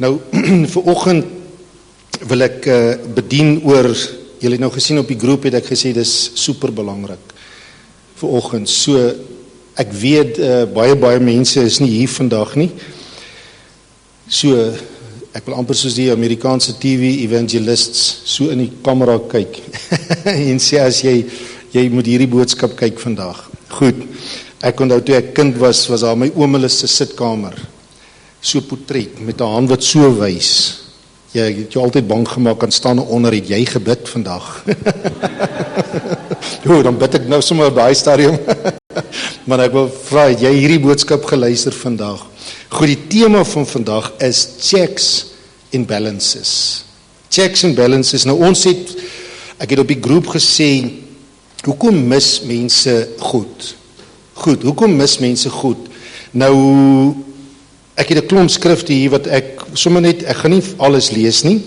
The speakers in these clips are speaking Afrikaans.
Nou, vanoggend wil ek bedien oor, julle het nou gesien op die groep, het ek gesê, dis super belangrik, vanoggend, so, ek weet, baie mense is nie hier vandag nie, so, ek wil amper soos die Amerikaanse TV evangelists, so in die kamera kyk, en sê as jy moet hierdie boodskap kyk vandag. Goed, ek onthou toe ek kind was daar my oom hulle se sitkamer, so portret, met 'n hand wat so wys. Jy het jou altyd bang gemaak, en staan onder, het jy gebid vandag? Jo, dan bid ek nou sommer op daai stadium. Maar ek wil vra, het jy hierdie boodskap geluister vandag? Goed, die tema van vandag is checks and balances. Checks and balances. Nou ek het op die groep gesê, hoekom mis mense goed? Goed, hoekom mis mense goed? Nou, ek het 'n klomp skrifte hier wat ek gaan nie alles lees nie.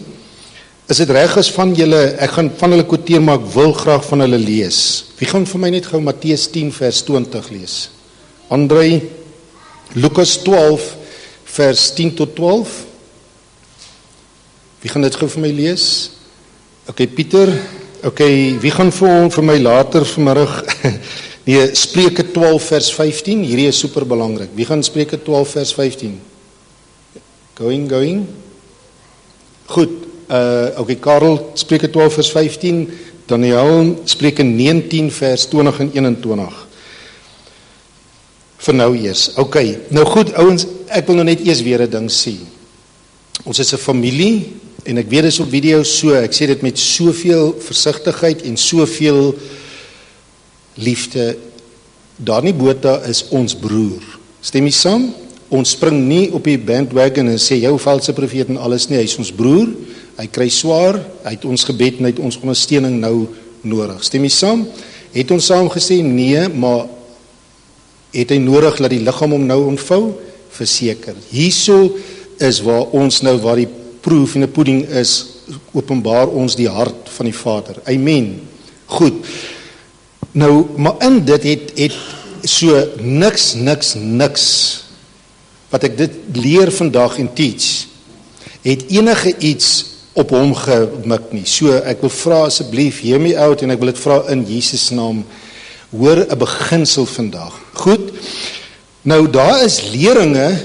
Is dit reg as van julle, ek gaan van hulle quoteer, maar ek wil graag van hulle lees. Wie gaan vir my net gou Matteus 10 vers 20 lees? André, Lukas 12 vers 10 tot 12. Wie gaan dit gou vir my lees? Okay, Pieter. Okay, wie gaan vir my later vanmiddag? Nee, Spreuke 12 vers 15. Hierdie is super belangrik. Wie gaan Spreuke 12 vers 15? Going. Goed. Okay, Karel, Spreuke 12 vers 15. Daniel, Spreuke 19 vers 20 en 21. Vir nou eers. Okay. Nou goed, ouens, ek wil nou net eers weer 'n ding sê. Ons is 'n familie en ek weet dis op video so, ek sê dit met soveel versigtigheid en soveel liefde. Dani Botha is ons broer. Stem jy saam? Ons spring nie op die bandwagon en sê jou valse profeet en alles nie, hy is ons broer. Hy kry swaar, hy het ons gebed en hy het ons ondersteuning nou nodig. Stem jy saam? Het ons saam gesê nee, maar het hy nodig dat die liggaam hom nou ontvou? Verseker. Hierso is waar die proof in die pudding is, openbaar ons die hart van die Vader. Amen. Goed. Nou, maar in dit het so niks wat ek dit leer vandag en teach, het enige iets op hom gemik nie. So ek wil vra asseblief, hear me out, en ek wil dit vra in Jesus naam, hoor 'n beginsel vandag. Goed, nou daar is leringe,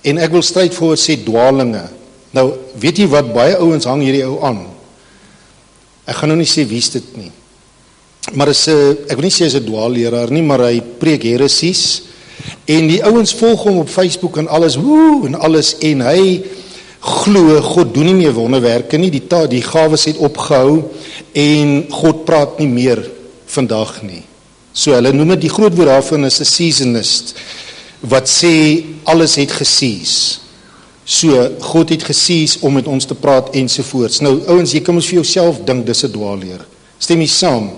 en ek wil strydvoorward sê dwalinge. Nou, weet jy wat, baie ouens hang hierdie ou aan. Ek gaan nou nie sê wie's dit nie. Maar ek wil nie sê hy is 'n dwaalleraar nie, maar hy preek heresies, en die ouens volg hom op Facebook en alles, en hy glo, God doen nie meer wonderwerke nie, die gawes het opgehou, en God praat nie meer vandag nie. So hulle noem dit, die groot woord daarvan is 'n seasonist, wat sê, alles het gesies. So, God het gesies om met ons te praat ensovoorts. Nou, ouens, jy kan ons vir jouself dink, dis 'n dwaalleer. Stem jy saam?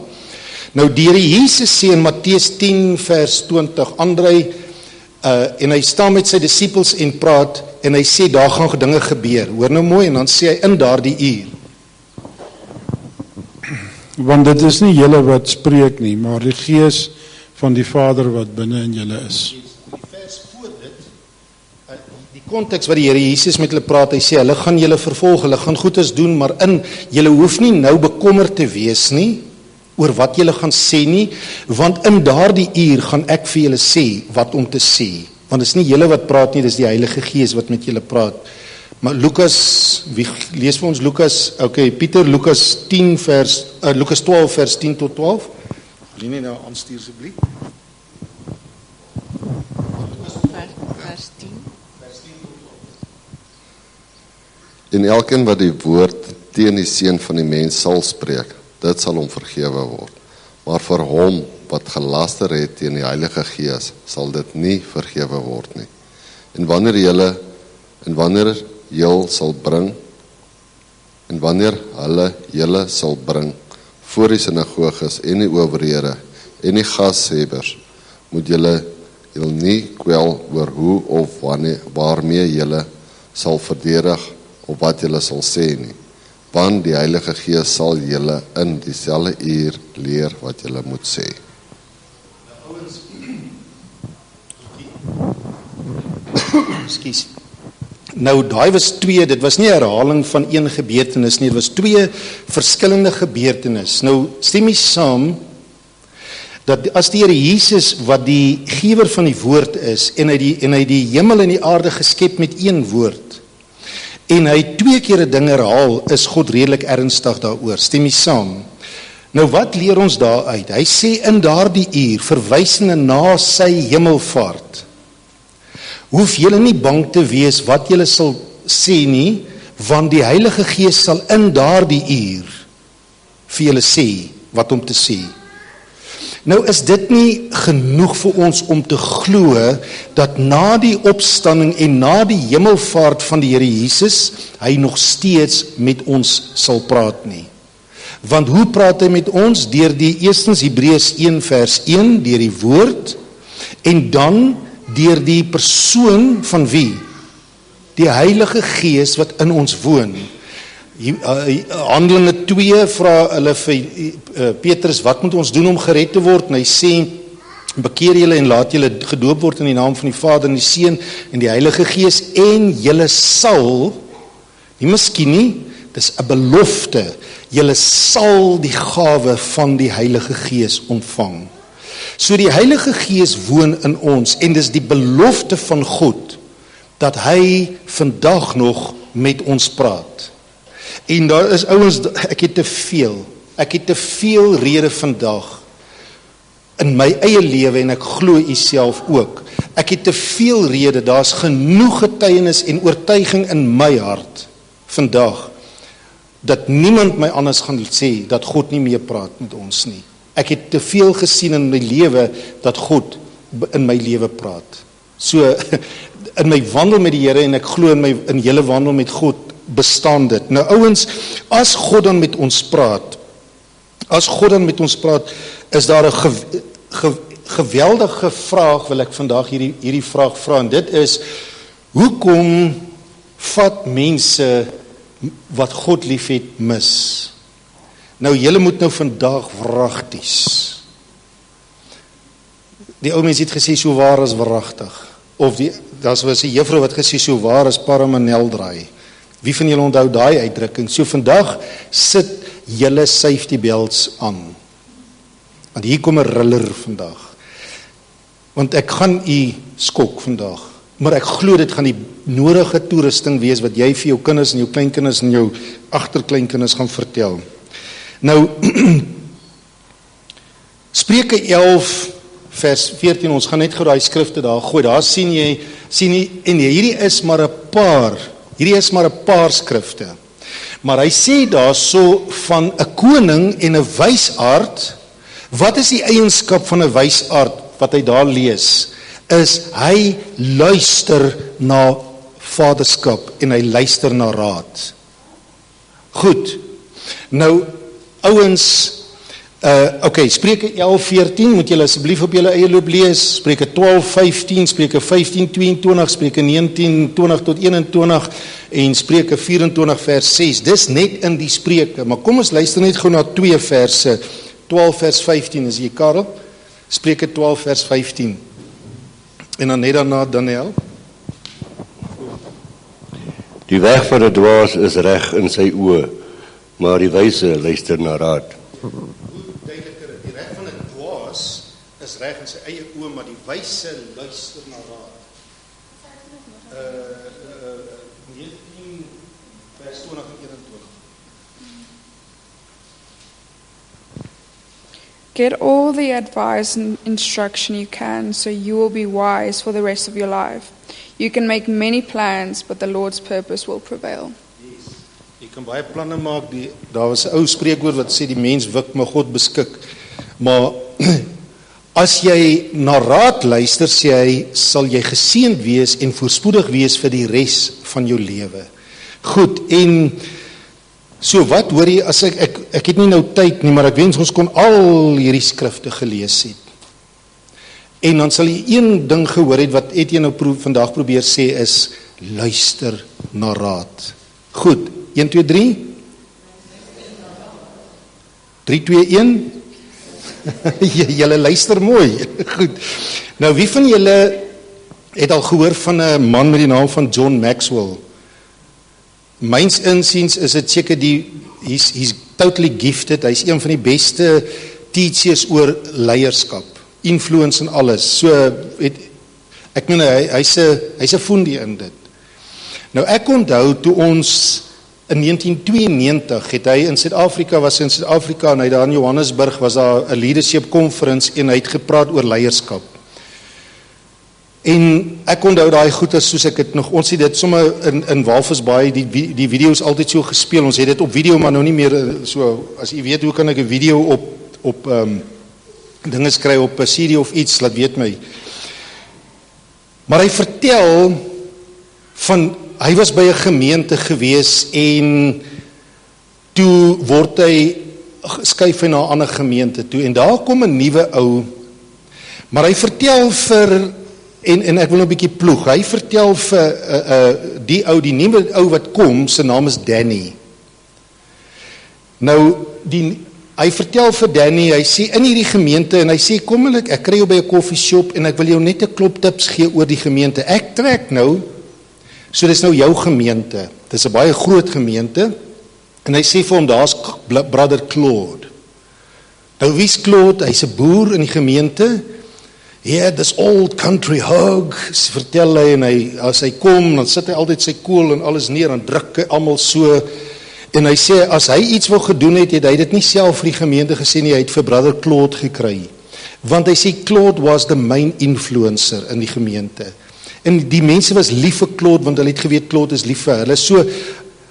Nou, die Here Jesus sê in Matteus 10 vers 20, André, en hy staan met sy disippels en praat, en hy sê, daar gaan dinge gebeur. Hoor nou mooi, en dan sê hy, in daardie uur. Want dit is nie julle wat spreek nie, maar die Gees van die Vader wat binne in julle is. Die vers voor dit, die konteks wat die Here Jesus met hulle praat, hy sê, hulle gaan julle vervolg, hulle gaan goedes doen, maar julle hoef nie nou bekommerd te wees nie, oor wat julle gaan sê nie, want in daardie uur gaan ek vir julle sê, wat om te sê, want dit is nie julle wat praat nie, dit is die Heilige Gees wat met julle praat. Maar Lukas, wie lees vir ons Lukas, okay, Pieter, Lukas 12 vers 10 tot 12, wil jy nie nou aanstuur asseblief? Vers 10. En elkeen wat die woord teen die seun van die mens sal spreek, dit sal hom vergewe word. Maar vir hom wat gelaster het teen die Heilige Gees, sal dit nie vergewe word nie. En wanneer hulle julle sal bring voor die sinagoges en die owerhede en die gashebbers, moet julle nie kwel oor hoe of waarmee julle sal verdedig of wat julle sal sê nie. Want die Heilige Gees sal julle in dieselfde uur leer wat julle moet sê. Ekskuus. Nou daai was twee, dit was nie 'n herhaling van een gebeurtenis nie, dit was twee verskillende gebeurtenisse. Nou stem jy saam dat as die Here Jesus wat die gewer van die woord is en hy die hemel en die aarde geskep met een woord en hy twee keer 'n ding herhaal, is God redelik ernstig daaroor. Stem jy saam? Nou wat leer ons daaruit? Hy sê in daardie uur, verwysende na sy hemelvaart, hoef julle nie bang te wees wat julle sal sê nie, want die Heilige Gees sal in daardie uur vir julle sê wat om te sê. Nou is dit nie genoeg vir ons om te glo dat na die opstanding en na die hemelvaart van die Here Jesus, hy nog steeds met ons sal praat nie. Want hoe praat hy met ons? Deur die eerstens Hebreërs 1 vers 1, deur die woord, en dan deur die persoon van wie? Die Heilige Gees wat in ons woon. Handelinge 2 vra hulle vir Petrus, wat moet ons doen om gered te word? En hy sê, bekeer julle en laat julle gedoop word in die naam van die Vader en die Seun en die Heilige Gees, en julle sal, nie miskien nie, dis 'n belofte, julle sal die gawe van die Heilige Gees ontvang. So die Heilige Gees woon in ons, en dis die belofte van God, dat hy vandag nog met ons praat. En daar is ouens, ek het te veel rede vandag, in my eie lewe, en ek glo u self ook, ek het te veel rede, daar's genoeg getuienis en oortuiging in my hart, vandag, dat niemand my anders gaan sê, dat God nie meer praat met ons nie. Ek het te veel gesien in my lewe, dat God in my lewe praat. So, in my wandel met die Here, en ek glo in julle wandel met God, bestaan dit. Nou ouens, as God dan met ons praat, is daar 'n geweldige vraag, wil ek vandag hierdie vraag vra, en dit is, hoekom vat mense wat God liefhet mis? Nou, julle moet nou vandag wragties. Die ou mens het gesê, so waar as wragtig. Of daar was 'n juffrou wat gesê, so waar as paramanel draai. Wie van julle onthou daai uitdrukking? So vandag sit julle safety belts aan. Want hier kom 'n riller vandag. Want ek gaan u skok vandag. Maar ek glo dit gaan die nodige toerusting wees wat jy vir jou kinders en jou kleinkinders en jou agterkleinkinders gaan vertel. Nou, Spreuke 11 vers 14, ons gaan net gou daai skrifte daar gooi, daar sien jy, en hierdie is maar 'n paar skrifte, maar hy sê daar so van 'n koning en 'n wysaard. Wat is die eienskap van 'n wysaard wat hy daar lees? Is hy luister na vaderskap en hy luister na raad. Goed, nou ouens, Spreuke 11:14 moet julle asseblief op julle eie loop lees, Spreuke 12:15, Spreuke 15:22, Spreuke 19:20 tot 21 en Spreuke 24 vers 6. Dis net in die Spreuke, maar kom ons luister net gou na twee verse. 12 vers 15, is jy Karel? Spreuke 12 vers 15. En dan net daarna Daniel. Die weg van 'n dwaas is reg in sy oë, maar die wyse luister na raad. Duideliker, die reg van 'n dwaas is reg in sy eie oë, maar die wyse luister na raad. 19 vers 20 en 21. Get all the advice and instruction you can, so you will be wise for the rest of your life. You can make many plans, but the Lord's purpose will prevail. Yes. Jy kan baie planne maak. Daar was 'n ou spreekwoord wat sê die mens wik, maar God beskik. Maar as jy na raad luister, sê hy, sal jy geseënd wees en voorspoedig wees vir die res van jou lewe. Goed, en so wat hoor jy, as ek het nie nou tyd nie, maar ek wens ons kon al hierdie skrifte gelees het. En dan sal jy een ding gehoor het, wat Etienne nou vandag probeer sê is, luister na raad. Goed, 1, 2, 3. 3, 2, 1. Julle luister mooi. Goed. Nou wie van julle het al gehoor van 'n man met die naam van John Maxwell? myns insiens is dit seker he's totally gifted, hy's een van die beste teachers oor leierskap, influence en alles, so, ek meen, hy's 'n fundie in dit. Nou ek onthou, toe ons, in 1992, het hy in Suid-Afrika, en hy daar in Johannesburg, was daar 'n leadership conference, en hy het gepraat oor leierskap. En ek onthou daai goeie, soos ek het nog, ons het dit sommer in Walvisbaai, die video's altyd so gespeel, ons het dit op video, maar nou nie meer, so, as jy weet, hoe kan ek 'n video op dinge skry op 'n CD of iets, laat weet my. Maar hy vertel van, hy was by 'n gemeente gewees, en toe word hy, skuif hy na 'n ander gemeente toe, en daar kom 'n nuwe ou, maar hy vertel vir, en ek wil nou 'n bietjie ploeg, hy vertel vir die nuwe ou wat kom, sy naam is Danny. Nou, hy vertel vir Danny, hy sê in hierdie gemeente, en hy sê, kom ek kry jou by 'n koffieshop, en ek wil jou net 'n klop tips gee oor die gemeente. Ek trek nou, so dis nou jou gemeente, dis 'n baie groot gemeente, en hy sê vir hom, daar's brother Claude. Nou wie's Claude? Hy's 'n boer in die gemeente, dis old country hog, vertel hy, en as hy kom, dan sit hy altyd sy kool en alles neer, en druk hy almal so, en hy sê, as hy iets wil gedoen het hy dit nie self vir die gemeente gesê nie, hy het vir brother Claude gekry, want hy sê, Claude was the main influencer in die gemeente, en die mense was lief vir Claude, want hulle het geweet, Claude is lief vir hulle, so,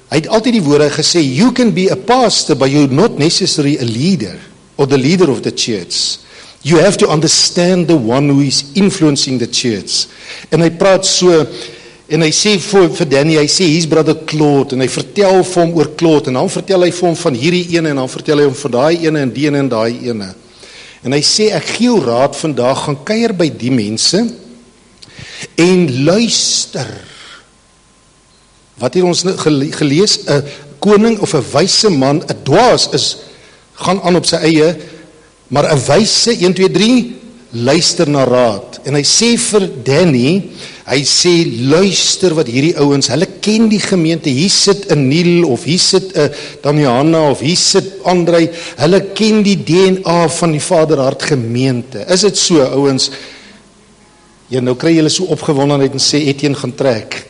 hy het altyd die woorde gesê, you can be a pastor, but you're not necessarily a leader, or the leader of the church. You have to understand the one who is influencing the church. En hy praat so, en hy sê vir Danny, hy sê, hier's brother Claude, en hy vertel vir hom oor Claude, en dan vertel hy vir hom van hierdie ene, en dan vertel hy hom van daai ene, en die ene, en daai ene. En hy sê, ek gee jou raad vandag, gaan kuier by die mense, en luister. Wat het ons gelees, 'n koning of 'n wyse man, 'n dwaas gaan aan op sy eie, maar 'n wyse, 1, 2, 3, luister na raad. En hy sê vir Danny, hy sê, luister wat hierdie ouens, hulle ken die gemeente, hier sit 'n Neil, of hier sit 'n Daniana, of hier sit Andrei, hulle ken die DNA van die Vaderhart gemeente. Is dit so, ouens? Ja, nou kry julle so opgewondenheid en sê, Etienne gaan trek.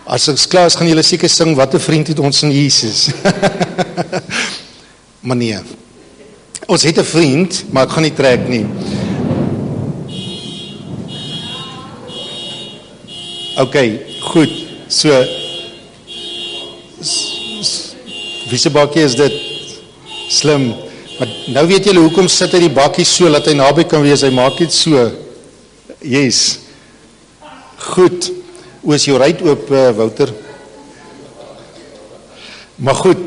As ons klaar is, gaan julle seker sing, wat 'n vriend het ons in Jesus. Maar nee, ons het 'n vriend, maar ek gaan nie trek nie. Ok, goed, so, wie se bakkie is dit? Slim, maar nou weet julle, hoekom sit hy die bakkie so, dat hy naby kan wees, hy maak dit so. Yes, goed, is jou ruit oop, Wouter? Maar goed,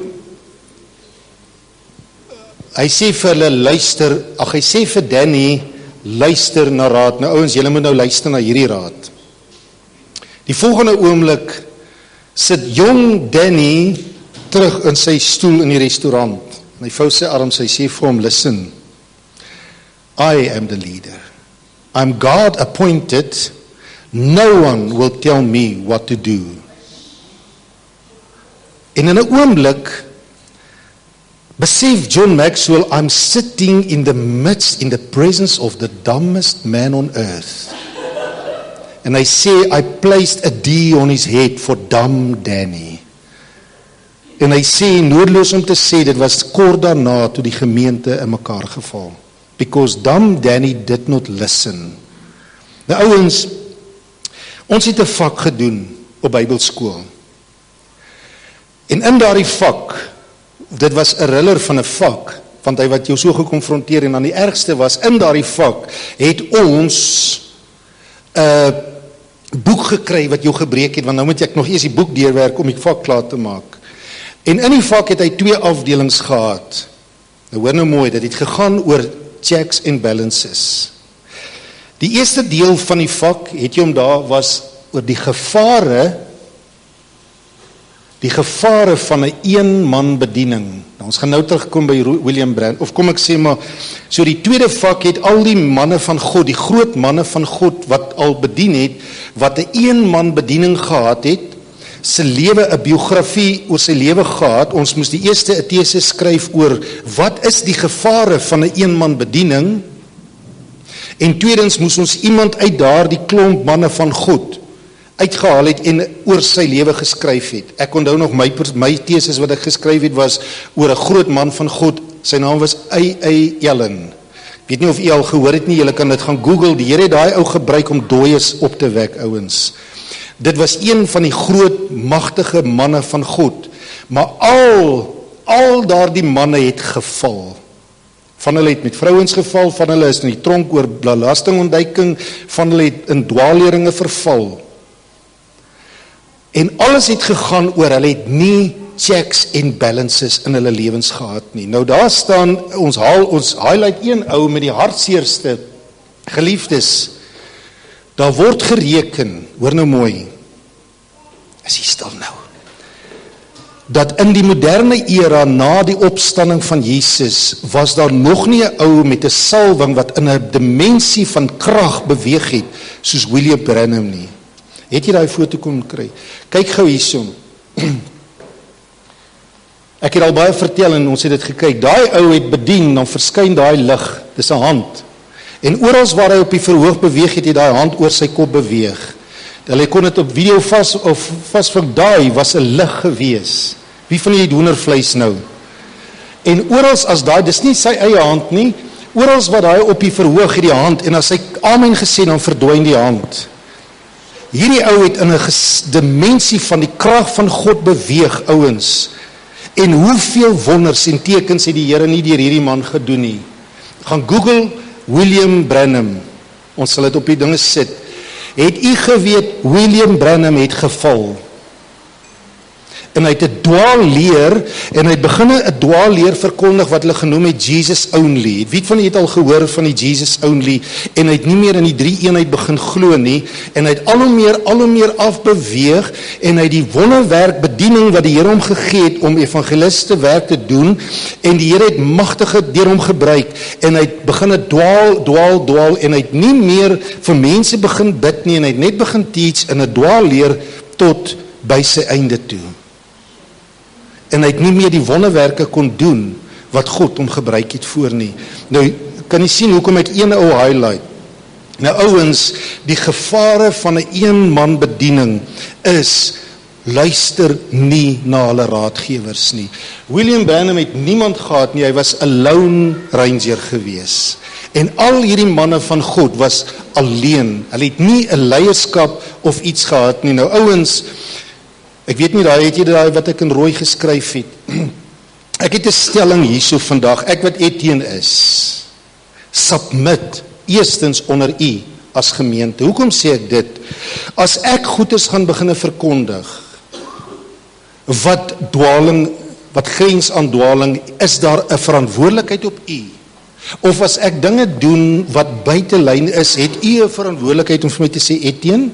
hy sê vir hulle, luister, hy sê vir Danny, luister na raad. Nou ouens, julle moet nou luister na hierdie raad. Die volgende oomblik sit jong Danny terug in sy stoel in die restaurant. En hy vou sy arms, hy sê vir hom, listen, I am the leader. I'm God appointed. No one will tell me what to do. En in 'n oomblik besef John Maxwell, I'm sitting in the midst, in the presence of the dumbest man on earth. And I say, I placed a D on his head for dumb Danny. En hy sê, noodloos om te sê, dit was kort daarna toe die gemeente in mekaar geval. Because dumb Danny did not listen. Nou ouens, ons het 'n vak gedoen op Bybelskool. En in daardie vak, dit was 'n riller van 'n vak, want hy wat jou so gekonfronteer, en dan die ergste was, in daardie vak, het ons 'n boek gekry wat jou gebreek het, want nou moet ek nog eers die boek deurwerk om die vak klaar te maak. En in die vak het hy 2 afdelings gehad. Nou hoor nou mooi, dit het gegaan oor checks and balances. Die eerste deel van die vak, het jy om daar, was oor die gevare van 'n een-man bediening. Nou, ons gaan nou terugkom by William Branham, of kom ek sê maar, so die tweede vak het al die manne van God, die groot manne van God wat al bedien het, wat 'n een-man bediening gehad het, se lewe, 'n biografie oor sy lewe gehad. Ons moes die eerste 'n teses skryf oor wat is die gevare van 'n eenman bediening, en tweedens moes ons iemand uit daardie klomp manne van God uitgehaal het en oor sy lewe geskryf het. Ek onthou nog my teses wat ek geskryf het was oor 'n groot man van God. Sy naam was A.A. Allen. Weet nie of u al gehoor het nie, julle kan dit gaan Google. Die Here het daai ou gebruik om dooies op te wek, ouens. Dit was een van die groot magtige manne van God. Maar al daardie manne het geval. Van hulle het met vrouens geval, van hulle is in die tronk oor belastingontduiking, van hulle het in dwaalleringe verval. En alles het gegaan oor, hulle het nie checks en balances in hulle lewens gehad nie. Nou daar staan, ons highlight een ou met die hartseerste geliefdes. Daar word gereken, hoor nou mooi, is hier stil nou, dat in die moderne era na die opstanding van Jesus was daar nog nie 'n ou met 'n salwing wat in 'n dimensie van krag beweeg het soos William Branham nie. Het jy daai foto kon kry? Kyk gou hierso. Ek het al baie vertel en ons het dit gekyk. Daai ou het bedien, dan verskyn daai lig. Dis 'n hand. En oral waar hy op die verhoog beweeg het, daai hand oor sy kop beweeg. Hulle kon dit op video vasvang, daai was 'n lig gewees. Wie van julle hoendervleis nou? En oral as daai, dis nie sy eie hand nie, oral waar daai op die verhoog het die hand, en as hy amen gesê, dan verdwyn die hand. Hierdie ou het in 'n dimensie van die krag van God beweeg, ouens. En hoeveel wonders en tekens het die Here nie deur hierdie man gedoen nie. Gaan Google William Branham. Ons sal dit op die dinge sit. Het u geweet William Branham het geval? En hy het 'n dwaalleer en hy het begin 'n dwaalleer verkondig wat hulle genoem het Jesus Only. Wie van julle het al gehoor van die Jesus Only? En hy het nie meer in die drie eenheid begin glo nie en hy het al hoe meer afbeweeg en hy het die wonderwerk bediening wat die Here hom gegee het om evangeliste werk te doen en die Here het magtige deur hom gebruik en hy het begin dwaal en hy het nie meer vir mense begin bid nie en hy het net begin teach in 'n dwaalleer tot by sy einde toe. En hy het nie meer die wonderwerke kon doen wat God hom gebruik het voor nie. Nou, kan jy sien hoekom ek een ou highlight? Nou ouens, die gevare van 'n eenman bediening is, luister nie na hulle raadgewers nie. William Branham het niemand gehad nie, hy was 'n lone ranger gewees. En al hierdie manne van God was alleen. Hulle het nie 'n leierskap of iets gehad nie. Nou ouens, ek weet nie, het jy daai wat ek in rooi geskryf het. Ek het 'n stelling hierso vandag, ek wat Etienne is. Submit, eerstens onder u as gemeente. Hoekom sê ek dit? As ek goeders gaan begin verkondig, wat grens aan dwaling, is daar 'n verantwoordelikheid op u. Of as ek dinge doen wat buite lyn is, het u 'n verantwoordelikheid om vir my te sê, Etienne,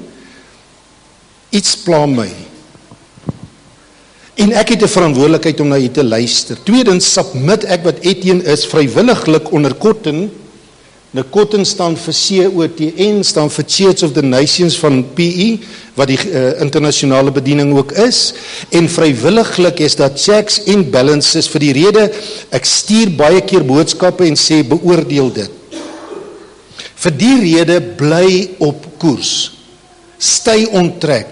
iets pla my. En ek het 'n verantwoordelikheid om na u te luister. Tweedens, submit ek wat Etienne is, vrywilliglik onder Cotton. Nou Cotton staan vir COTN, staan vir Church of the Nations van PE, wat die internasionale bediening ook is. En vrywilliglik is daar checks en balances vir die rede, ek stuur baie keer boodskappe en sê, beoordeel dit. Vir die rede, bly op koers. Stay on track.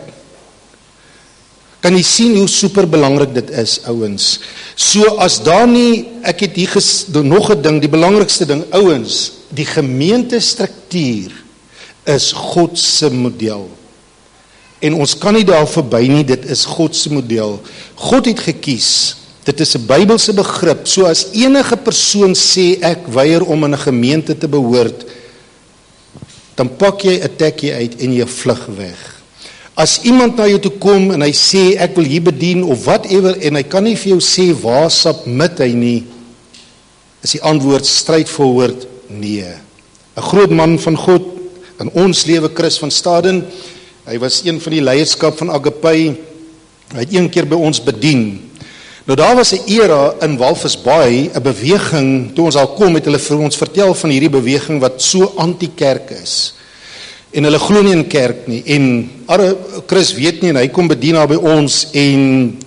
Kan jy sien hoe super belangrik dit is, ouens? So as daar nie, ek het hier nog 'n ding, die belangrikste ding, ouens, die gemeentestruktuur is God se model. En ons kan nie daar verby nie, dit is God se model. God het gekies, dit is 'n Bybelse begrip, so as enige persoon sê, ek weier om in 'n gemeente te behoort, dan pak jy 'n tekkie uit en jy vlug weg. As iemand na jou toe kom en hy sê, ek wil hier bedien of whatever, en hy kan nie vir jou sê, waar submit hy nie, is die antwoord straightforward, nee. 'n groot man van God, in ons lewe, Chris van Staden, hy was een van die leierskap van Agape, hy het een keer by ons bedien. Nou daar was 'n era in Walvis Bay, 'n beweging, toe ons al kom, het hulle vir ons vertel van hierdie beweging wat so anti-kerk is. En hulle glo nie in kerk nie. En Chris weet nie en hy kom bedien daar by ons en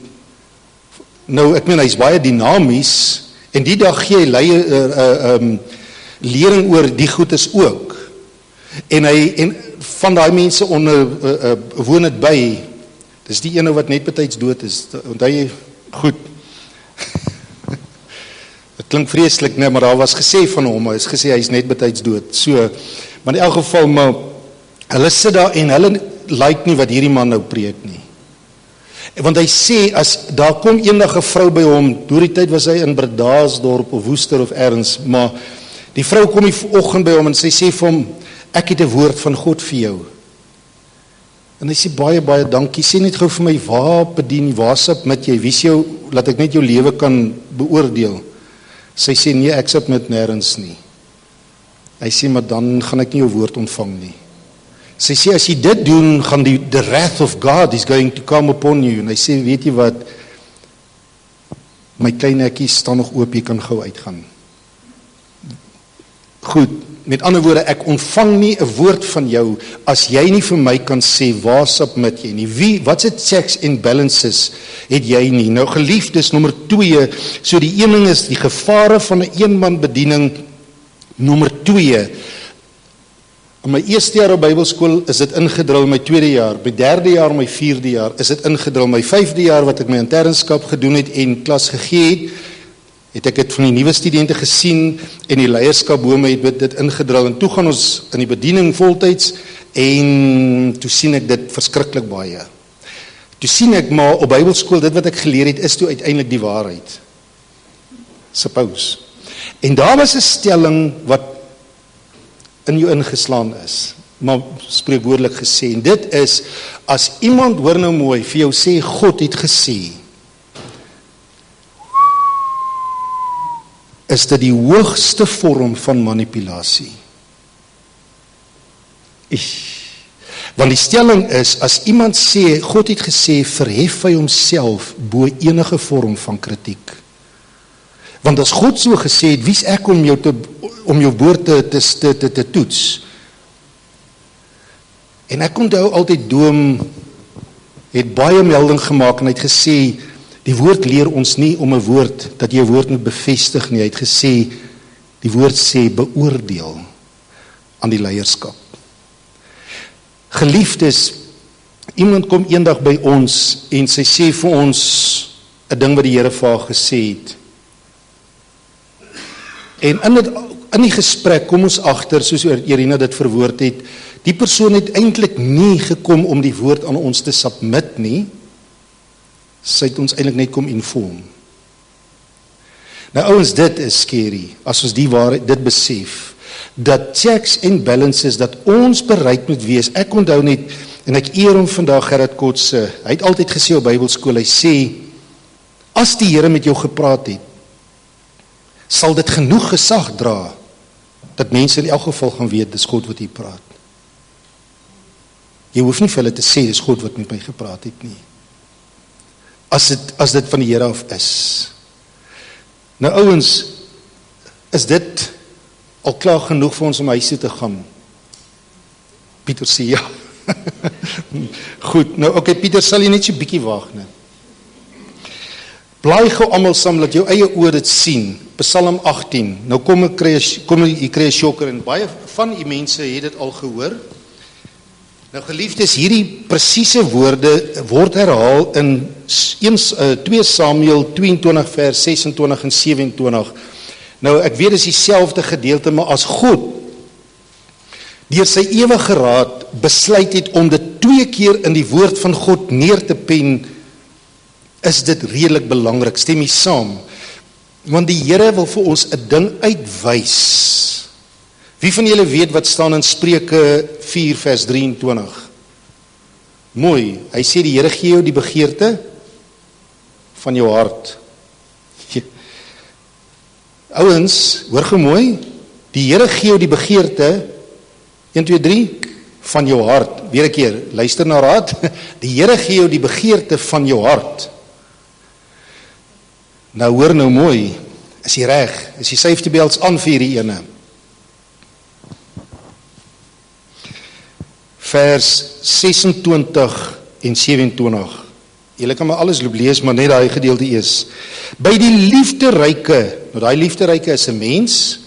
nou ek meen hy's baie dinamies en die dag gee hy lering oor die goedes ook. En van daai mense woon dit by. Dis die ene wat net betyds dood is. Onthou jy goed. Dit klink vreeslik, nee, maar daar was gesê van hom, hy is gesê hy is net betyds dood. So, maar in elk geval, maar hulle sit daar en hulle like nie wat hierdie man nou preek nie. Want hy sê, as daar kom eendag 'n vrou by hom, deur die tyd was hy in Bredasdorp of Woester of ergens, maar die vrou kom die oggend by hom en sy sê vir hom, ek het 'n woord van God vir jou. En hy sê baie dankie, sê net gou vir my, waar bedien, waar submit jy, wie jou, laat ek net jou lewe kan beoordeel. Sy sê, nee, ek submit nêrens nie. Hy sê, maar dan gaan ek nie jou woord ontvang nie. Sy sê, as jy dit doen, gaan the wrath of God is going to come upon you. En hy sê, weet jy wat, my klein hekkie staan nog oop, jy kan gou uitgaan. Goed, met ander woorde, ek ontvang nie 'n woord van jou, as jy nie vir my kan sê, waar submit jy nie, wat se checks and balances het jy nie. Nou geliefdes, nommer 2, so die een ding is die gevare van 'n eenman bediening, nommer 2, in my eerste jaar op Bybelskool is dit ingedrul, my tweede jaar, my derde jaar, my vierde jaar, is dit ingedrul, my 5de jaar wat ek my internskap gedoen het en klas gegee het ek het van die nuwe studente gesien en die leierskap bo my het dit ingedrul en toe gaan ons in die bediening voltyds en toe sien ek dit verskriklik baie. Toe sien ek maar op Bybelskool dit wat ek geleer het is toe uiteindelik die waarheid. Suppose. En daar was 'n stelling wat in jou ingeslaan is, maar spreekwoordelik gesê, en dit is, as iemand, hoor nou mooi, vir jou sê, God het gesê, is dit die hoogste vorm van manipulasie. Want die stelling is, as iemand sê, God het gesê, verhef hy homself bo enige vorm van kritiek. Want as God so gesê het, wie's ek om jou woord te toets? En ek onthou altyd Doom het baie melding gemaak en hy het gesê, die woord leer ons nie om 'n woord, dat jy 'n woord moet bevestig nie. Hy het gesê, die woord sê, beoordeel aan die leierskap. Geliefdes, iemand kom eendag by ons en sy sê vir ons 'n ding wat die Here vir haar gesê het. En in die gesprek kom ons agter, soos Irina dit verwoord het, die persoon het eintlik nie gekom om die woord aan ons te submit nie, sy het ons eintlik net kom inform. Nou ouens, dit is scary, as ons die waarheid, dit besef, dat checks and balances, dat ons bereid moet wees. Ek onthou net, en ek eer hom vandag, Gerrit Kotse, hy het altyd gesê op Bybelskool, hy sê, as die Here met jou gepraat het, sal dit genoeg gesag dra, dat mense in elk geval gaan weet, dis God wat hier praat. Jy hoef nie vir hulle te sê, dis God wat met my gepraat het nie. As dit van die Here af is. Nou ouens, is dit al klaar genoeg vir ons om huis toe te gaan? Pieter sê ja. Goed, nou okay, Pieter, sal jy net so bietjie wag, né? Blaai gou almal saam, dat jou eie oë dit sien. Psalm 18. Nou kom ek kry 'n shocker en baie van u mense het dit al gehoor. Nou geliefdes, hierdie presiese woorde word herhaal in 2 Samuel 22 vers 26 en 27. Nou ek weet dis dieselfde gedeelte, maar as God deur sy ewige raad besluit het om dit 2 keer in die woord van God neer te pen, is dit redelik belangrik. Stem jy saam? Want die Here wil vir ons 'n ding uitwys. Wie van julle weet wat staan in Spreuke 4 vers 23? Mooi, hy sê die Here gee jou die begeerte van jou hart. Ouens, hoor gou mooi, die Here gee jou die begeerte, 1, 2, 3, van jou hart. Weer 'n keer, luister na raad, die Here gee jou die begeerte van jou hart. Nou hoor nou mooi, is jy reg, is die safety belts aan vir hierdie ene. vers 26 en 27. Julle kan maar alles loop lees, maar net daai gedeelte eers. By die liefderyke, nou daai liefderyke is 'n mens.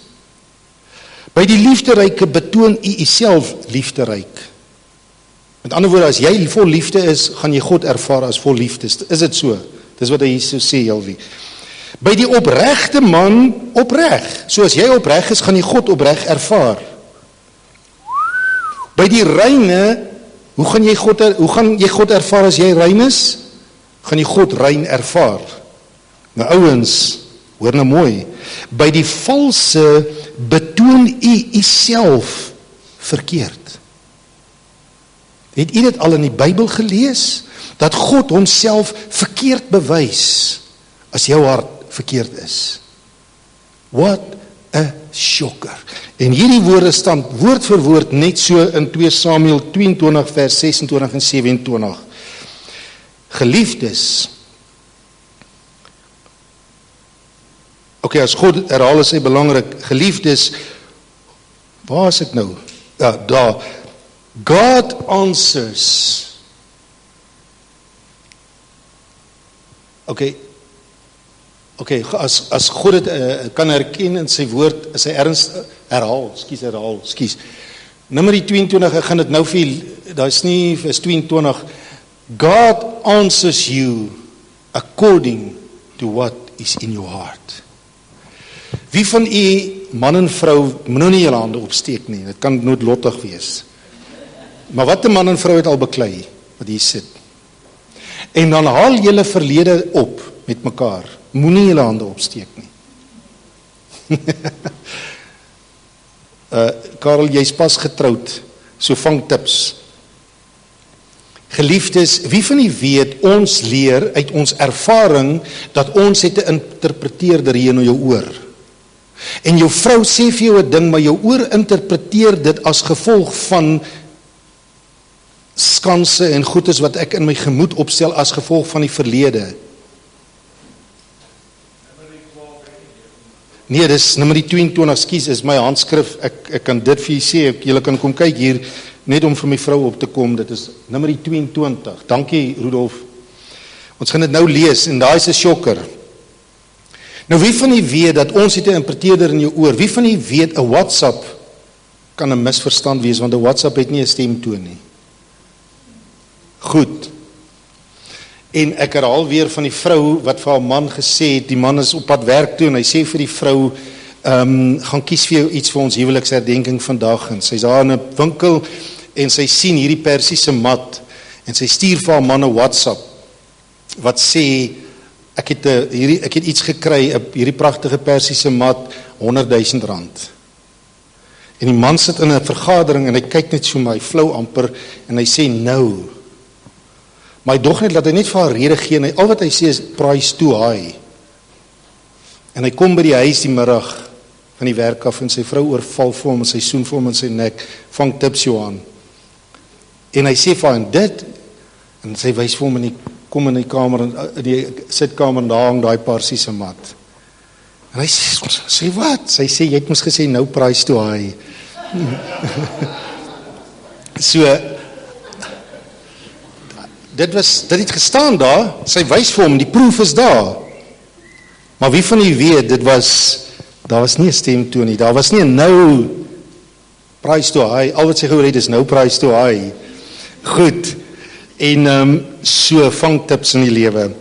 By die liefderyke betoon u uself liefderyk. Met ander woorde, as jy vol liefde is, gaan jy God ervaar as vol liefde. Is dit so? Dis wat hy hier so sê, Jelwie. By die opregte man opreg. So as jy opreg is, gaan jy God opreg ervaar. By die reine, hoe gaan jy God ervaar as jy rein is? Gaan jy God rein ervaar. Nou ouens, hoor nou mooi. By die valse betoon u uself verkeerd. Het u dit al in die Bybel gelees? Dat God homself verkeerd bewys as jou hart verkeerd is. What a shocker. En hierdie woorde staan woord vir woord net so in 2 Samuel 22 vers 26 en 27. Geliefdes. Okay, as God herhaal is hy belangrik. Geliefdes, waar is ek nou? Ja, daar. God answers. Okay, as God dit kan herken in sy woord, is hy erns herhaal. Nummer 22, ek gaan dit nou vir, daar is nie vers 22. God answers you according to what is in your heart. Wie van u, man en vrou, moet nou nie julle hande opsteek nie, dit kan noodlottig wees. Maar wat 'n man en vrou het al beklei, wat hier sit. En dan haal julle verlede op met mekaar. Moenie julle hande opsteek nie. Karel, jy's pas getroud, so vang tips. Geliefdes, wie van u weet, ons leer uit ons ervaring, dat ons het 'n interpreteerder hier in jou oor. En jou vrou sê vir jou 'n ding, maar jou oor interpreteer dit as gevolg van skanse en goedes wat ek in my gemoed opstel as gevolg van die verlede. Nee, dis nummer 22, skus, is my handskrif, ek kan dit vir julle sê, julle kan kom kyk hier, net om vir my vrou op te kom, dit is nummer 22, dankie Rudolf. Ons gaan dit nou lees, en daar is 'n shocker. Nou wie van u weet, dat ons het 'n interpreteerder in jou oor, wie van u weet, 'n WhatsApp kan 'n misverstand wees, want 'n WhatsApp het nie 'n stemtoon nie. Goed. En ek herhaal weer van die vrou wat vir haar man gesê het, die man is op pad werk toe en hy sê vir die vrou, gaan kies vir jou iets vir ons huweliksherdenking vandag. En sy's daar in 'n winkel en sy sien hierdie persiese mat en sy stuur vir haar man 'n WhatsApp wat sê, ek het iets gekry, hierdie pragtige persiese mat, R100,000. En die man sit in 'n vergadering en hy kyk net so my flou amper en hy sê nou. Maar hy dog net dat hy net vir haar rede gee en al wat hy sê is price too high. En hy kom by die huis die middag van die werk af en sy vrou oorval vir hom en sy soen vir hom in sy nek, vang tips Johan. En hy sê vir haar dit en sy wys vir hom kom in die kamer in die sitkamer en daar hang daai persiese mat. En hy sê wat? Sy sê jy het mos gesê nou price too high. So dit het gestaan daar, sy wys vir hom, die proef is daar. Maar wie van u weet, daar was nie 'n stemtoon nie, daar was nie 'n nou price too high, al wat sy gehoor het is nou price too high. Goed, en so vang tips in die lewe.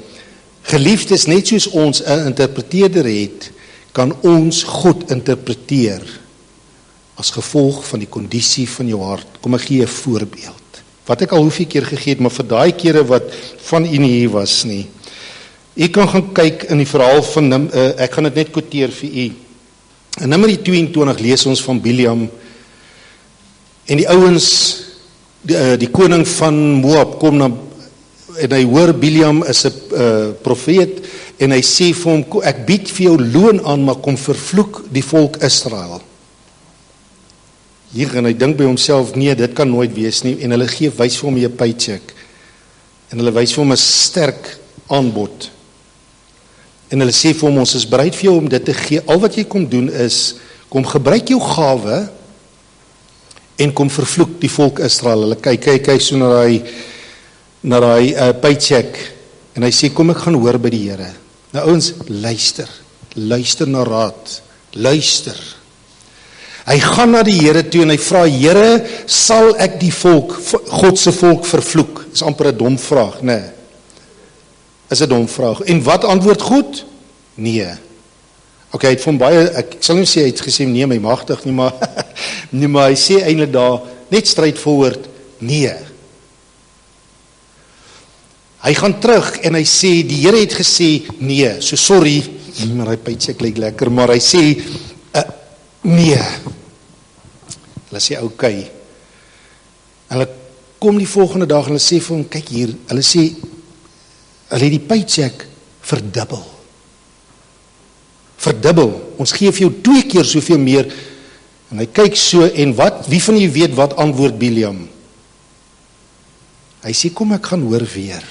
Geliefdes, net soos ons 'n interpreteerder het, kan ons God interpreteer as gevolg van die kondisie van jou hart. Kom ek gee 'n voorbeeld. Wat ek al hoeveel keer gegee het, maar vir daai kere wat van u nie hier was nie. U kan gaan kyk in die verhaal van, ek gaan dit net quoteer vir u. In Numeri 22 lees ons van Biliam, en die ouens, die koning van Moab kom na, en hy hoor Biliam is 'n profeet, en hy sê vir hom, ek bied vir jou loon aan, maar kom vervloek die volk Israel. Hier, en hy dink by homself, nee, dit kan nooit wees nie, en hulle wys vir hom 'n paycheck, en hulle wys vir hom 'n sterk aanbod, en hulle sê vir hom, ons is bereid vir jou om dit te gee, al wat jy kom doen is, kom gebruik jou gawe, en kom vervloek die volk Israel. Hulle kyk so na daai paycheck en hy sê kom ek gaan hoor by die Here. Nou ouens, luister na raad, luister. Hy gaan na die Here toe en hy vra, Here, sal ek die volk, God se volk vervloek? Dis amper 'n dom vraag, nee. Is 'n dom vraag. En wat antwoord God? Nee. Okay, hy het van baie, ek sal nie sê hy het gesê nee, my magtig nie, maar nee, maar hy sê eintlik daar net straightforward nee. Hy gaan terug en hy sê die Here het gesê nee. So sorry, maar hy paycheck lyk lekker, maar hy sê nee. Hulle sê okay. Hulle kom die volgende dag en hulle sê vir hom, kyk hier, hulle sê hulle het die paycheck verdubbel. Ons gee vir jou 2 keer soveel meer. En hy kyk so en wie van julle weet wat antwoord Biliam? Hy sê kom ek gaan hoor weer.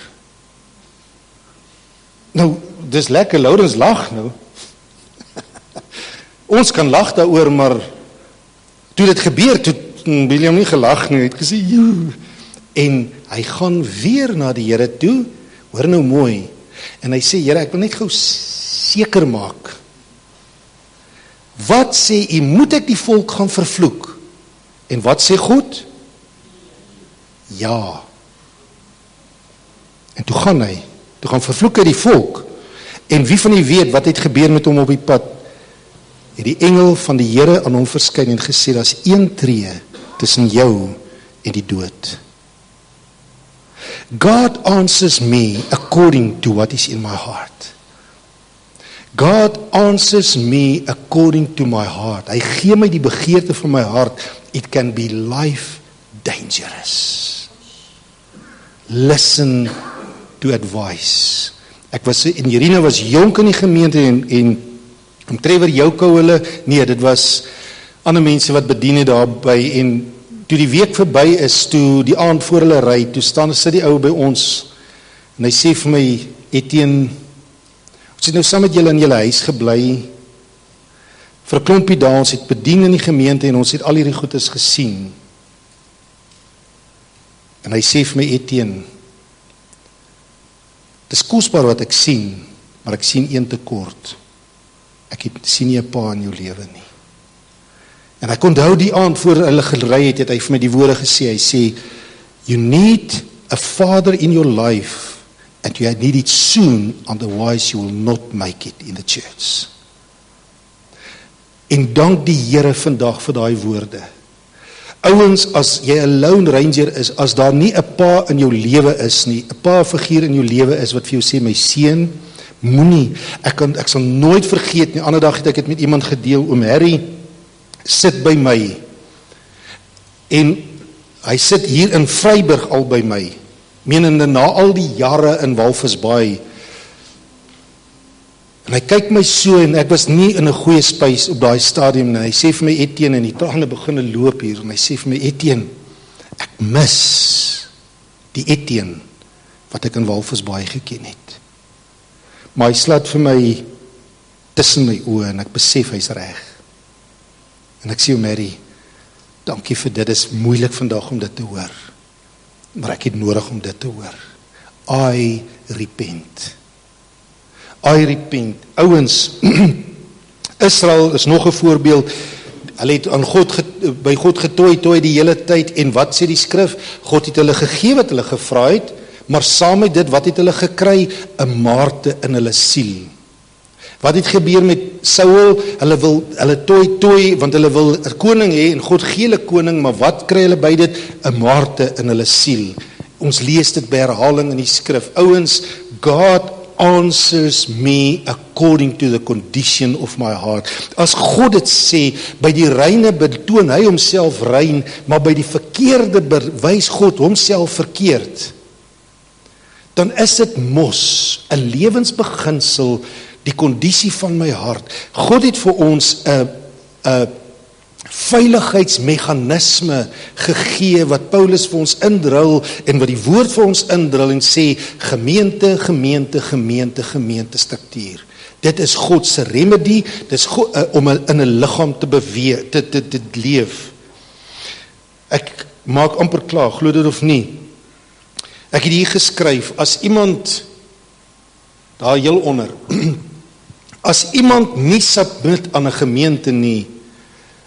Nou, dis lekker, Lourens lag nou. Ons kan lag daaroor, maar toe dit gebeur, toe Biliam nie gelag nie, hy het gesê, joe. En hy gaan weer na die Here toe, hoor nou mooi, en hy sê, Here, ek wil net gou seker maak, wat sê u, moet ek die volk gaan vervloek? En wat sê God? Ja. En toe gaan vervloek hy die volk, en wie van u weet, wat het gebeur met hom op die pad? Het die engel van die Here aan hom verskyn en gesê, daar is 1 tree tussen jou en die dood. God answers me according to what is in my heart. God answers me according to my heart. Hy gee my die begeerte van my hart. It can be life dangerous. Listen to advice. Ek was in Irina was jonk in die gemeente en Trevor Joukou hulle, nee, dit was ander mense wat bedien het daarby en toe die week verby is, toe die aand voor hulle ry, toe sit die ou by ons en hy sê vir my, Etienne, ons het nou saam met julle in julle huis gebly vir 'n klompie dae, ons het bedien in die gemeente en ons het al hierdie goedes gesien. En hy sê vir my, Etienne, dit is kosbaar wat ek sien, maar ek sien een tekort. Ek sien nie 'n pa in jou lewe nie. En ek onthou die aand voor hulle gery het hy vir my die woorde gesê, hy sê, you need a father in your life, and you need it soon, otherwise you will not make it in the church. En dank die Here vandag vir daai woorde. Ouens, as jy 'n lone ranger is, as daar nie 'n pa in jou lewe is nie, 'n pa figuur in jou lewe is wat vir jou sê, my seun, moenie, ek sal nooit vergeet nie, ander dag het ek dit met iemand gedeel, oom Harry sit by my, en hy sit hier in Vryburg al by my, menende na al die jare in Walvisbaai, en hy kyk my so, en ek was nie in 'n goeie spys op daai stadium, en hy sê vir my, Etienne, en die trane begin loop hier, en hy sê vir my, Etienne, ek mis die Etienne, wat ek in Walvisbaai geken het. Maar hy slaat vir my tussen my oë en ek besef hy's reg. En ek sê, Mary, dankie vir dit, is moeilik vandag om dit te hoor. Maar ek het nodig om dit te hoor. I repent. Ouens, Israel is nog 'n voorbeeld. Hulle het aan by God getooi die hele tyd, en wat sê die skrif? God het hulle gegee wat hulle gevra het, maar saam met dit, wat het hulle gekry? 'n maarte in hulle siel. Wat het gebeur met Saul? Hulle tooi, want hulle wil 'n koning hê, en God gee hulle koning, maar wat kry hulle by dit? 'n maarte in hulle siel. Ons lees dit by herhaling in die skrif. Ouens, God answers me according to the condition of my heart. As God dit sê, by die reine betoon hy homself rein, maar by die verkeerde bewys God homself verkeerd. Dan is dit mos 'n lewensbeginsel, die kondisie van my hart. God het vir ons 'n veiligheidsmeganisme gegee wat Paulus vir ons indrul en wat die woord vir ons indrul en sê gemeente struktuur. Dit is God se remedy, dit is God, om in 'n liggaam te beweeg, te leef. maak amper klaar, glo dit of nie. Ek het hier geskryf, as iemand, daar heel onder, as iemand nie submit aan 'n gemeente nie,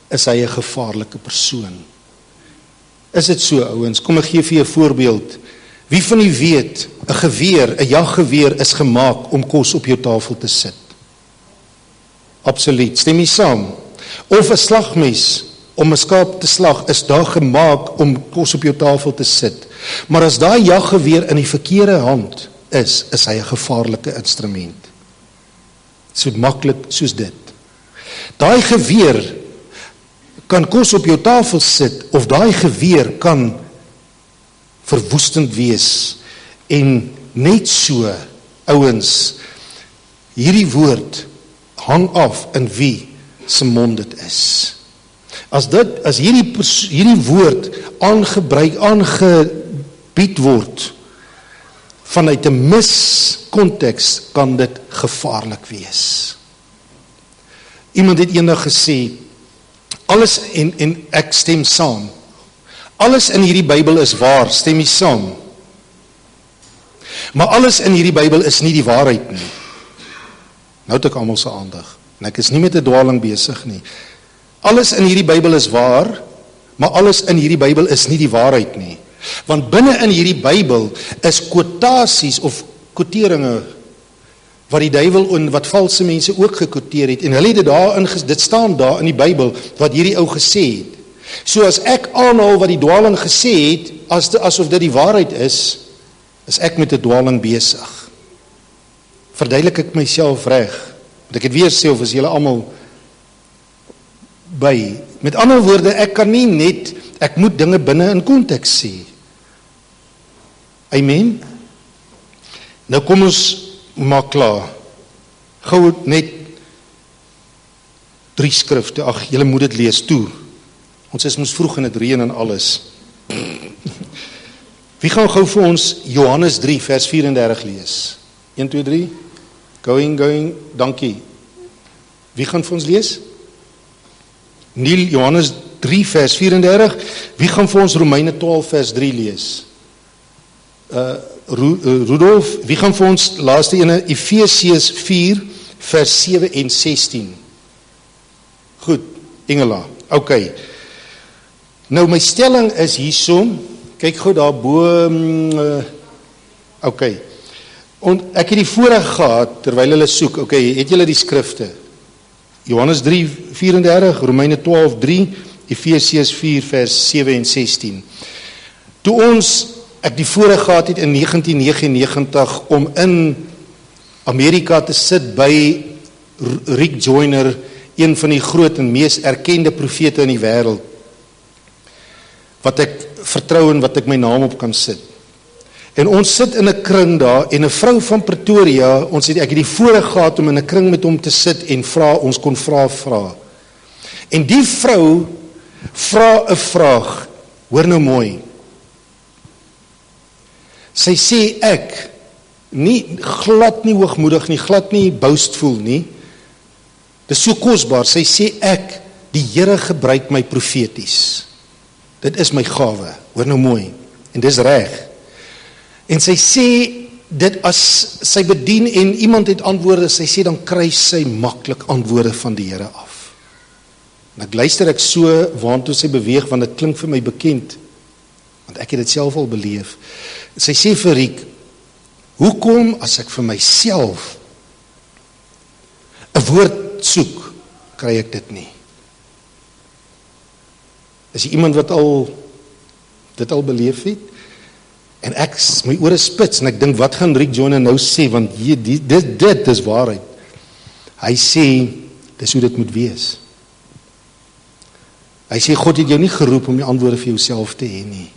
is hy 'n gevaarlike persoon. Is dit so, ouens? Kom ek gee vir 'n voorbeeld. Wie van u weet, 'n geweer, 'n jaggeweer is gemaak om kos op jou tafel te sit? Absoluut, stem jy saam? Of 'n slagmes om 'n skaap te slag is daar gemaak om kos op jou tafel te sit. Maar as daai jaggeweer in die verkeerde hand is hy 'n gevaarlike instrument. So maklik soos dit. Daai geweer kan kos op jou tafel sit, of daai geweer kan verwoestend wees. En net so, ouens, hierdie woord hang af in wie se mond dit is. As hierdie woord aangebied word vanuit 'n miskonteks, kan dit gevaarlik wees. Iemand het eendag gesê, alles en ek stem saam. Alles in hierdie Bybel is waar, stem jy saam? Maar alles in hierdie Bybel is nie die waarheid nie. Nou het ek almal se aandag. En ek is nie met 'n dwaling besig nie. Alles in hierdie Bybel is waar, maar alles in hierdie Bybel is nie die waarheid nie. Want binne in hierdie Bybel is kwotasies of kwoteringe wat die duiwel en wat valse mense ook gekwoteer het. En hulle het dit staan daar in die Bybel wat hierdie ou gesê het. So as ek aanhaal wat die dwaling gesê het, asof dit die waarheid is ek met 'n dwaling besig. Verduidelik ek myself reg? Want ek het weer sê, of is julle almal by? Met ander woorde, ek moet dinge binne in konteks sê. Amen? Nou kom ons maak klaar. Gou net 3 skrifte. Ag, julle moet dit lees toe. Ons is mos vroeg en dit reën en alles. Wie gaan gou vir ons Johannes 3 vers 34 lees? 1, 2, 3. Going, dankie. Wie gaan vir ons lees? Neil, Johannes 3 vers 34. Wie gaan vir ons Romeine 12 vers 3 lees? Rudolf, wie gaan vir ons laaste ene Efesiërs 4 vers 7 en 16? Goed, Engela. Okay. Nou my stelling is hiersom. Kyk gou daar bo. Okay. En ek het die voorreg gehad terwyl hulle soek. Okay, het julle die skrifte? Johannes 3 34, Romeine 12 3, Efesiërs 4 vers 7 en 16. Toe ek die voorreg gehad het in 1999 om in Amerika te sit by Rick Joyner, een van die groot en mees erkende profete in die wêreld, wat ek vertrou en wat ek my naam op kan sit. En ons sit in 'n kring daar, en 'n vrou van Pretoria, ek het die voorreg gehad om in 'n kring met hom te sit en ons kon vra. En die vrou vra 'n vraag, hoor nou mooi. Sy sê ek, glad nie hoogmoedig nie, glad nie boastful nie, dis so kosbaar, sy sê ek, die Here gebruik my profeties. Dit is my gawe, hoor nou mooi, en dis reg. En sy sê, dit as sy bedien en iemand het antwoorde, sy sê dan kry sy maklik antwoorde van die Here af. En ek luister so waartoe sy beweeg, want dit klink vir my bekend, want ek het dit self al beleef. Sy sê vir Riek, hoekom as ek vir myself 'n woord soek, kry ek dit nie? Is jy iemand wat dit al beleef het? En my ore spits, en ek dink, wat gaan Rick Joyner nou sê, want dit is waarheid. Hy sê, dis hoe dit moet wees. Hy sê, God het jou nie geroep om die antwoorde vir jouself te hê nie.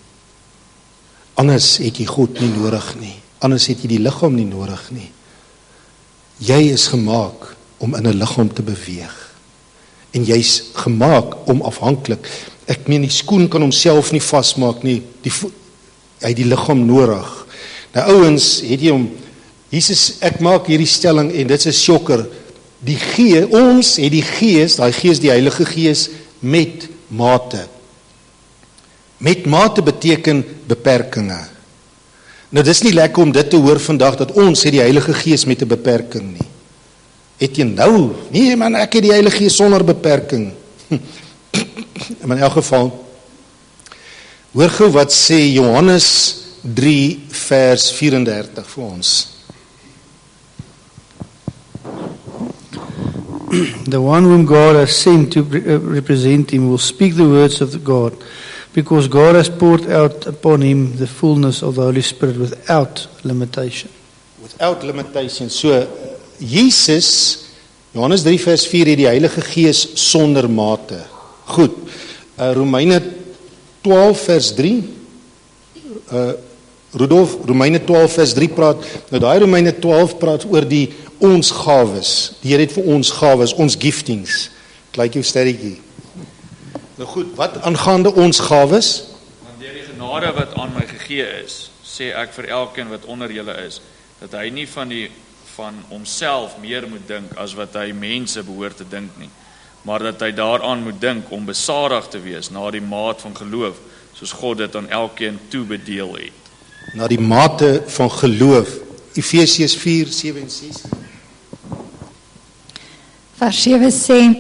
Anders het jy God nie nodig nie. Anders het jy die liggaam nie nodig nie. Jy is gemaak om in 'n liggaam te beweeg. En jy's gemaak om afhanklik. Ek meen, die skoen kan homself nie vasmaak nie. Hy het die liggaam nodig. Nou ouens, het jy hom, Jesus, ek maak hierdie stelling en dit is 'n sjokker. Ons het die Gees, daai Gees, die Heilige Gees, met mate. Met mate beteken beperkinge. Nou dis nie lekker om dit te hoor vandag, dat ons het die Heilige Gees met 'n beperking nie. Het jy nou? Nee man, ek het die Heilige Gees sonder beperking. Maar in elk geval, hoor gou wat sê Johannes 3 vers 34 vir ons. The one whom God has sent to represent him will speak the words of the God, because God has poured out upon him the fullness of the Holy Spirit without limitation. Without limitation. So, Jesus, Johannes 3 vers 4, het die Heilige Gees sonder mate. Goed, Romeine 12 vers 3, Rudolf, Romeine 12 vers 3 praat, nou daai Romeine 12 praat oor die ons gawes, die Here het vir ons gawes, ons giftings, lyk jou sterretjie. Nou goed, wat aangaande ons gawes? Want deur die genade wat aan my gegee is, sê ek vir elkeen wat onder julle is, dat hy nie van homself meer moet dink as wat hy mense behoort te dink nie, maar dat hy daaraan moet dink om besadig te wees na die maat van geloof, soos God dit aan elkeen toebedeel het. Na die mate van geloof, Efesiërs 4, 7 en 6. Vers 7 sê,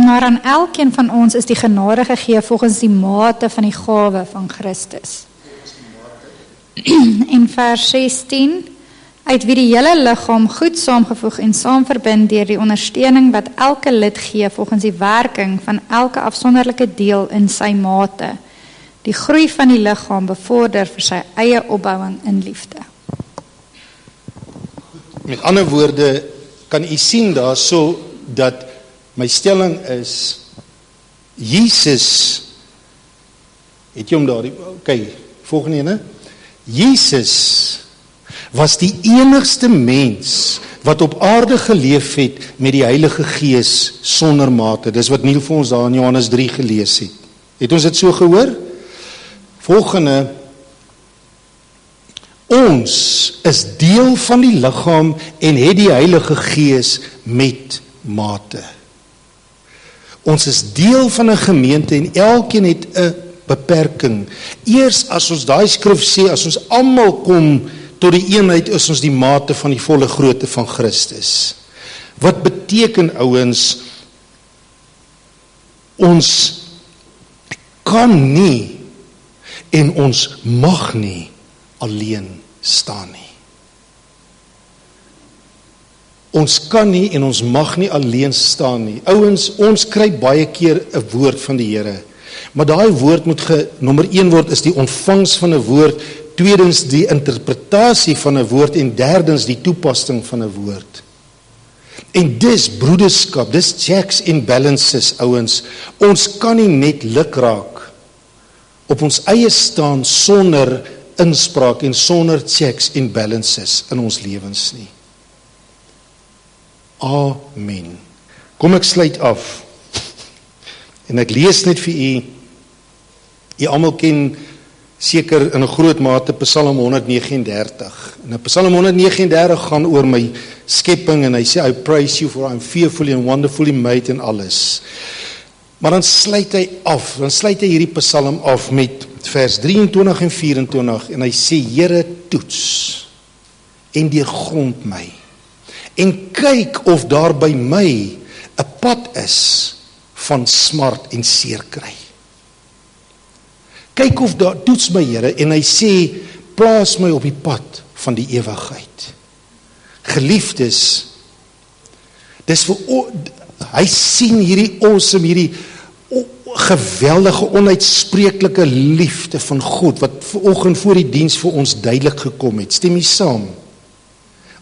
maar aan elkeen van ons is die genade gegee volgens die mate van die gawe van Christus. En vers 16, uit wie die hele liggaam goed saamgevoeg en saamverbind deur die ondersteuning wat elke lid gee volgens die werking van elke afsonderlike deel in sy mate, die groei van die liggaam bevorder vir sy eie opbouing in liefde. Met ander woorde, kan u sien daar so, dat my stelling is, Jesus, het jy om daar, volgende ene, Jesus was die enigste mens wat op aarde geleef het met die Heilige Gees sonder mate. Dis wat Niel vir ons daar in Johannes 3 gelees het. Het ons dit so gehoor? Volgende, ons is deel van die liggaam en het die Heilige Gees met mate. Ons is deel van 'n gemeente en elkeen het 'n beperking. Eers as ons daai skrif sê, as ons almal kom tot die eenheid, is ons die mate van die volle grootte van Christus. Wat beteken, ouens, ons kan nie en ons mag nie alleen staan nie. Ons kan nie en ons mag nie alleen staan nie. Ouens, ons kry baie keer 'n woord van die Here. Maar daai woord moet nommer 1 word is die ontvangs van 'n woord, tweedens die interpretasie van 'n woord en derdens die toepassing van 'n woord. En dis broederskap, dis checks and balances, ouens. Ons kan nie net lukraak op ons eie staan sonder inspraak en sonder checks and balances in ons lewens nie. Amen. Kom ek sluit af. En ek lees net vir u. U almal ken seker in 'n groot mate Psalm 139. En Psalm 139 gaan oor my skepping en hy sê, I praise you for I'm fearfully and wonderfully made en alles. Maar dan sluit hy hierdie Psalm af met vers 23 en 24 en hy sê, Here, toets en deurgrond my en kyk of daar by my 'n pad is van smart en seer kry. Kyk of daar, toets my Here, en hy sê, plaas my op die pad van die ewigheid. Geliefdes, dis hy sien hierdie awesome, hierdie geweldige, onuitspreeklike liefde van God, wat vanoggend voor die diens vir ons duidelik gekom het. Stem jy saam?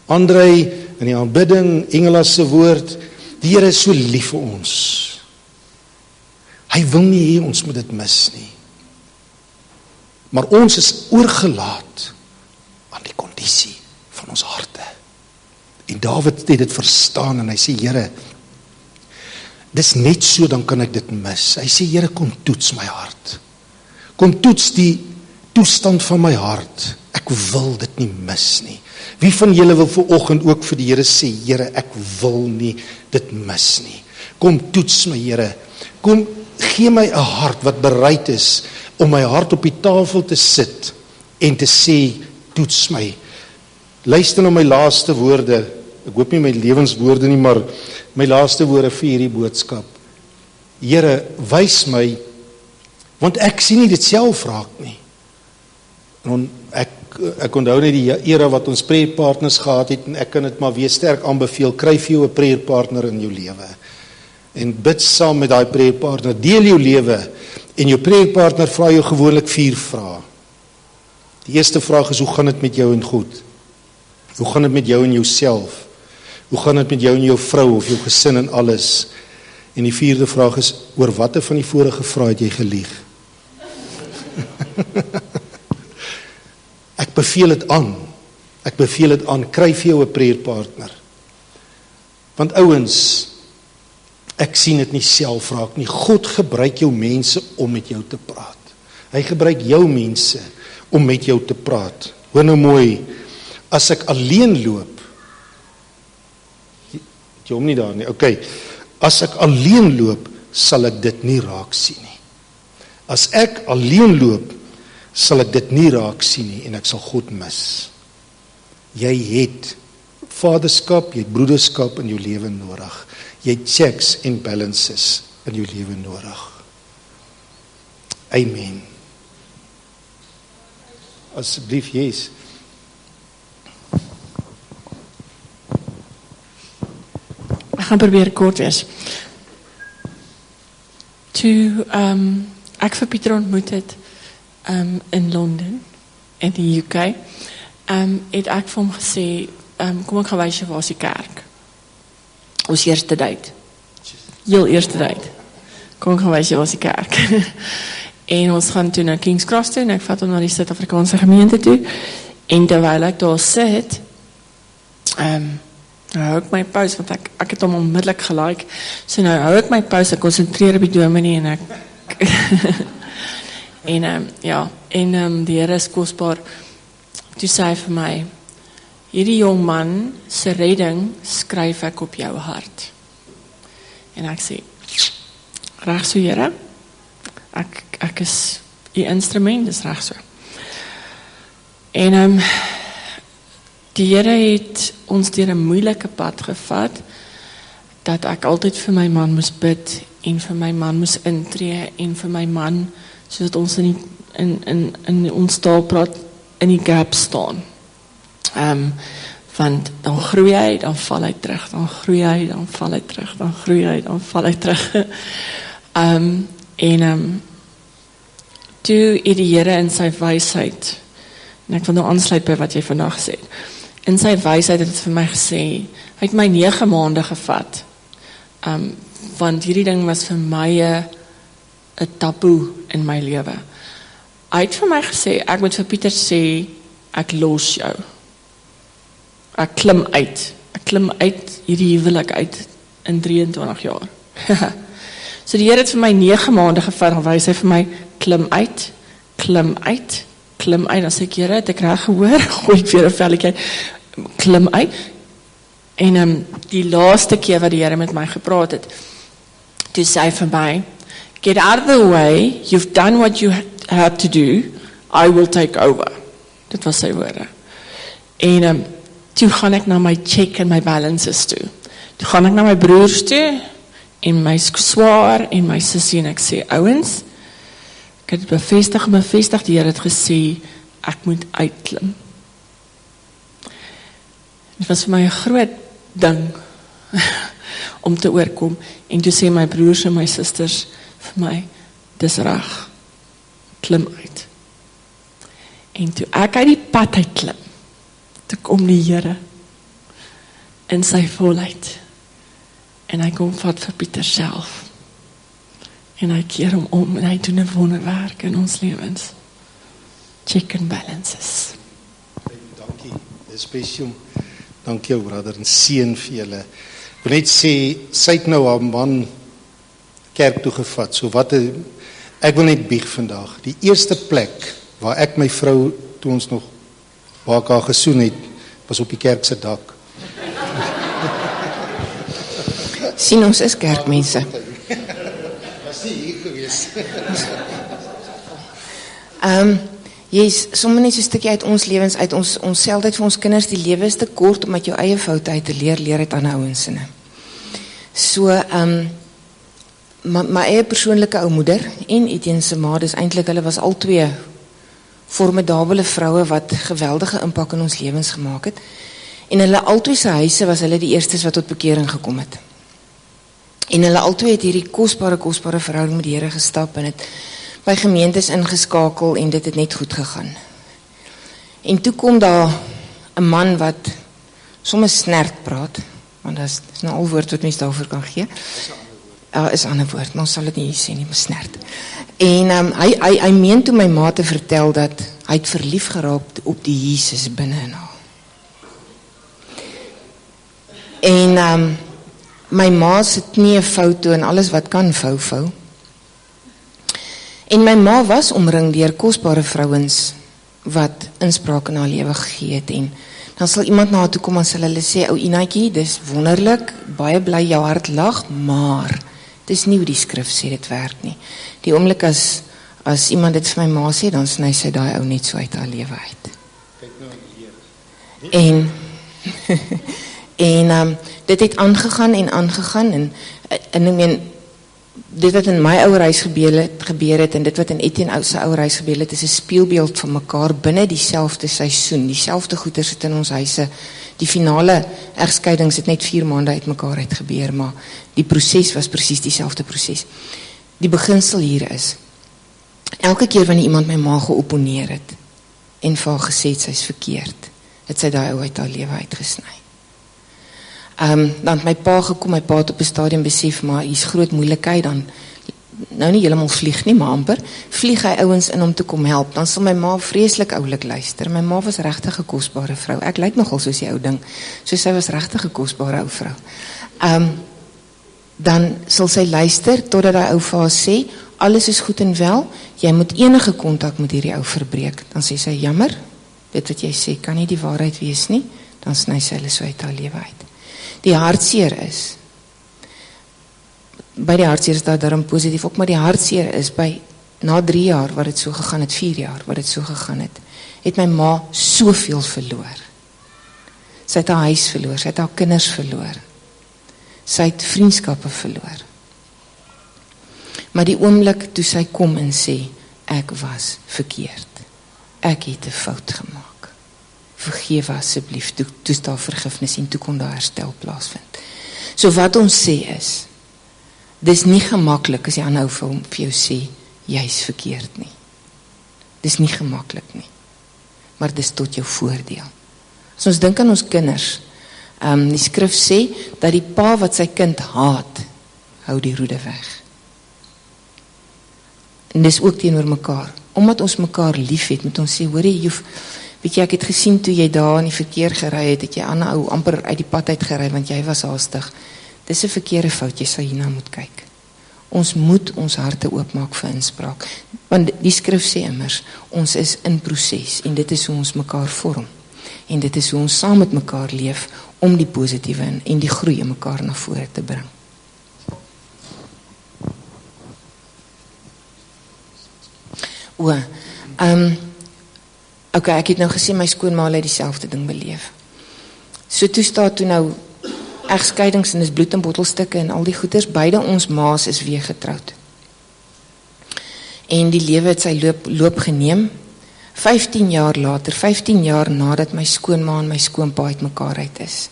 André, in die aanbidding, Engela se woord, die Here is so lief vir ons. Hy wil nie hê ons moet dit mis nie. Maar ons is oorgelaat aan die kondisie van ons harte. En Dawid het dit verstaan en hy sê, Here, dis net so, dan kan ek dit mis. Hy sê, Here, kom toets my hart. Kom toets die toestand van my hart. Ek wil dit nie mis nie. Wie van julle wil vanoggend ook vir die Here sê, Here, ek wil nie dit mis nie. Kom toets my, Here. Kom gee my 'n hart wat bereid is om my hart op die tafel te sit en te sê, toets my. Luister na my laaste woorde. Ek hoop nie my lewenswoorde nie, maar my laaste woorde vir hierdie boodskap. Here, wys my, want ek sien nie dit self raak nie. En ek onthou net die era wat ons prayerpartners gehad het, en ek kan dit maar weer sterk aanbeveel, kry vir jou 'n prayerpartner in jou lewe. En bid saam met daai prayerpartner, deel jou lewe, en jou prayerpartner vra jou gewoonlik 4 vrae. Die eerste vraag is, hoe gaan dit met jou en God? Hoe gaan dit met jou en jouself? Hoe gaan dit met jou en jou vrou of jou gesin en alles? En die 4de vraag is, oor watter van die vorige vrae het jy gelieg? Ek beveel dit aan. Ek beveel dit aan. Kry vir jou 'n prayerpartner. Want ouens, ek sien dit nie self raak nie. God gebruik jou mense om met jou te praat. Hy gebruik jou mense om met jou te praat. Hoor nou mooi, as ek alleen loop, jy hom nie daar nie, okay, as ek alleen loop, sal ek dit nie raak sien nie. As ek alleen loop, sal ek dit nie raak sien nie, en ek sal God mis. Jy het vaderskap, jy het broederskap in jou lewe nodig. Jy het checks en balances in jou lewe nodig. Amen. Asseblief, yes. Ek gaan probeer kort wees. Toe ek vir Pieter ontmoet het in Londen, in die UK, het ek vir hom gesê, kom ek gaan wys jou waar is die kerk. Ons eerste date. Heel eerste date. Kom ek gaan wys jou waar is die kerk. En ons gaan toe na King's Cross toe, en ek vat hom na die Suid-Afrikaanse gemeente toe, en terwyl ek daar sit, nou hou ek my pause, want ek het hom onmiddellik gelike, so nou hou ek my pause, ek concentreer op die dominee, en ek en die Here is kosbaar. Toe sê hy vir my, hierdie jong man se redding skryf ek op jou hart. En ek sê, reg so Here, ek is die instrument, dis reg so. En die Here het ons deur 'n moeilike pad gevat, dat ek altyd vir my man moes bid, en vir my man moes intree, en vir my man, sodat ons in ons taal praat, in die gap staan. Want dan groei hy, dan val hy terug, dan groei hy, dan val hy terug, dan groei hy, dan val hy terug. Toe het die Here in sy wysheid, en ek wil nou aansluit by wat jy vandag sê, in sy wysheid het vir my gesê, hy het my 9 maande gevat, want hierdie ding was vir my 'n taboe in my lewe. Hy het vir my gesê, ek moet vir Pieter sê, ek los jou. Ek klim uit hierdie huwelik uit in 23 jaar. So die Here het vir my 9 maande gevat, dan wys hy vir my, klim uit, dan sê ek, Here, het ek reg gehoor, gooi ek weer 'n velletjie, klim uit, en die laaste keer wat die Here met my gepraat het, toe sê hy vir my, get out of the way, you've done what you had to do, I will take over. Dit was sy woorde. En toe gaan ek na my check en my balances toe. Toe gaan ek na my broers toe, en my swaar, en my sussie, en ek sê, ouens, ek het bevestig, die Here het gesê, ek moet uitklim. Dit was vir my 'n groot ding, om te oorkom, en toe sê my broers en my susters, vir my, dis reg, klim uit. En toe ek uit die pad uitklim, toe kom die Here, in sy volheid, en hy kom vat vir Pieter self, en hy keer hom om, en hy doen 'n wonderwerk in ons lewens. Check and balances. Dankie, dis spesiaal. Dankie jou broeder, en seën vir julle. Ek wil net sê, sy het nou haar man kerk toe gevat, so ek wil net bieg vandag, die eerste plek, waar ek my vrou, toe ons nog, waar ek haar gesoen het, was op die kerk se dak. Sien, ons is kerkmense. Was nie hier gewees wees. Yes, sommer net so 'n stukkie uit ons lewens uit. Ons sê altyd vir ons kinders, die lewe is te kort om uit jou eie foute uit te leer uit ander ouens sinne. So, my eie persoonlike ou moeder en Etienne se ma, dis eintlik, hulle was al twee formidabele vroue wat geweldige impak in ons lewens gemaak het. En hulle albei se huise was hulle die eerstes wat tot bekering gekom het. En hulle albei het hierdie kosbare verhouding met die Here gestap en het by gemeentes ingeskakel en dit het net goed gegaan. En toe kom daar 'n man wat soms snert praat, want dat is nou al woord wat mens daarvoor kan gee. Is 'n ander woord, maar ons sal dit nie hier sê nie, besnert. En hy meen toe my ma te vertel dat hy het verlief geraak op die Jesus binne in haar. En my ma se knie vou toe en alles wat kan vou. En my ma was omring deur kosbare vrouens wat inspraak in haar lewe gegee het. En dan sal iemand na haar toe kom en sal hulle sê, ou Inaatjie, dis wonderlik, baie bly jou hart lag, maar dis nie hoe die skrif sê dit werk nie. Die oomblik as iemand dit vir my ma sê, dan sny sy daai ou net so uit haar lewe uit. Kyk nou hier. En dit het aangegaan en ek meen, dit wat in my ouerhuis gebeur het en dit wat in Etienne se ouerhuis gebeur het, is 'n spieelbeeld van mekaar binne dieselfde seisoen, dieselfde goeie sit in ons huise. Die finale egskeidings het net 4 maande uit mekaar uit gebeur, maar die proses was presies dieselfde proses. Die beginsel hier is, elke keer wanneer iemand my ma geopponeer het en vir haar gesê sy's verkeerd, het sy daai ou uit haar lewe uitgesny. Dan het my pa gekom, my pa het op 'n stadium besef, maar hier's groot moeilikheid, dan nou nie heeltemal vlieg nie, maar amper, vlieg hy ouens in om te kom help, dan sal my ma vreeslik oulik luister. My ma was regtig 'n kosbare vrou, ek lyk nogal soos die ou ding, so sy was regtig 'n kosbare ou vrou. Dan sal sy luister, totdat hy ou vir haar sê, alles is goed en wel, jy moet enige kontak met hierdie ou verbreek. Dan sê sy, jammer, dit wat jy sê, kan nie die waarheid wees nie, dan sny sy hulle so uit haar lewe uit. Die hartseer is, by die hartseer is daar daarom positief ook, maar die hartseer is, na 3 jaar wat het so gegaan het, 4 jaar wat het so gegaan het my ma soveel verloor. Sy het haar huis verloor, sy het haar kinders verloor, sy het vriendskappe verloor. Maar die oomblik toe sy kom en sê, ek was verkeerd, ek het 'n fout gemaak. Vergewe asseblief, toe is daar vergifnis en toe kon daar herstel plaasvind. So wat ons sê is, dis nie gemaklik as die ander ou vir jou sê, jy's verkeerd nie. Dis nie gemaklik nie, maar dis tot jou voordeel. As ons dink aan ons kinders, die skrif sê, dat die pa wat sy kind haat, hou die roede weg. En dis ook teenoor mekaar, omdat ons mekaar lief het, moet ons sê, hoorie, weet jy, ek het gesien toe jy daar in die verkeer gery het jy ander ou amper uit die pad uit gery, want jy was haastig. Dis 'n verkeerde fout, jy sal hierna moet kyk. Ons moet ons harte oopmaak vir inspraak, want die skrif sê immers, ons is in proses, en dit is hoe ons mekaar vorm, en dit is hoe ons saam met mekaar leef, om die positiewe en die groei in mekaar na vore te bring. Okay, ek het nou gesê my skoonma het dieselfde ding beleef. So toe staan toe nou egskeidings en is bloed en bottelstukke en al die goeders, beide ons ma's is weer getroud. En die lewe het sy loop geneem. 15 jaar later, 15 jaar nadat my skoonma en my skoonpa uit mekaar uit is.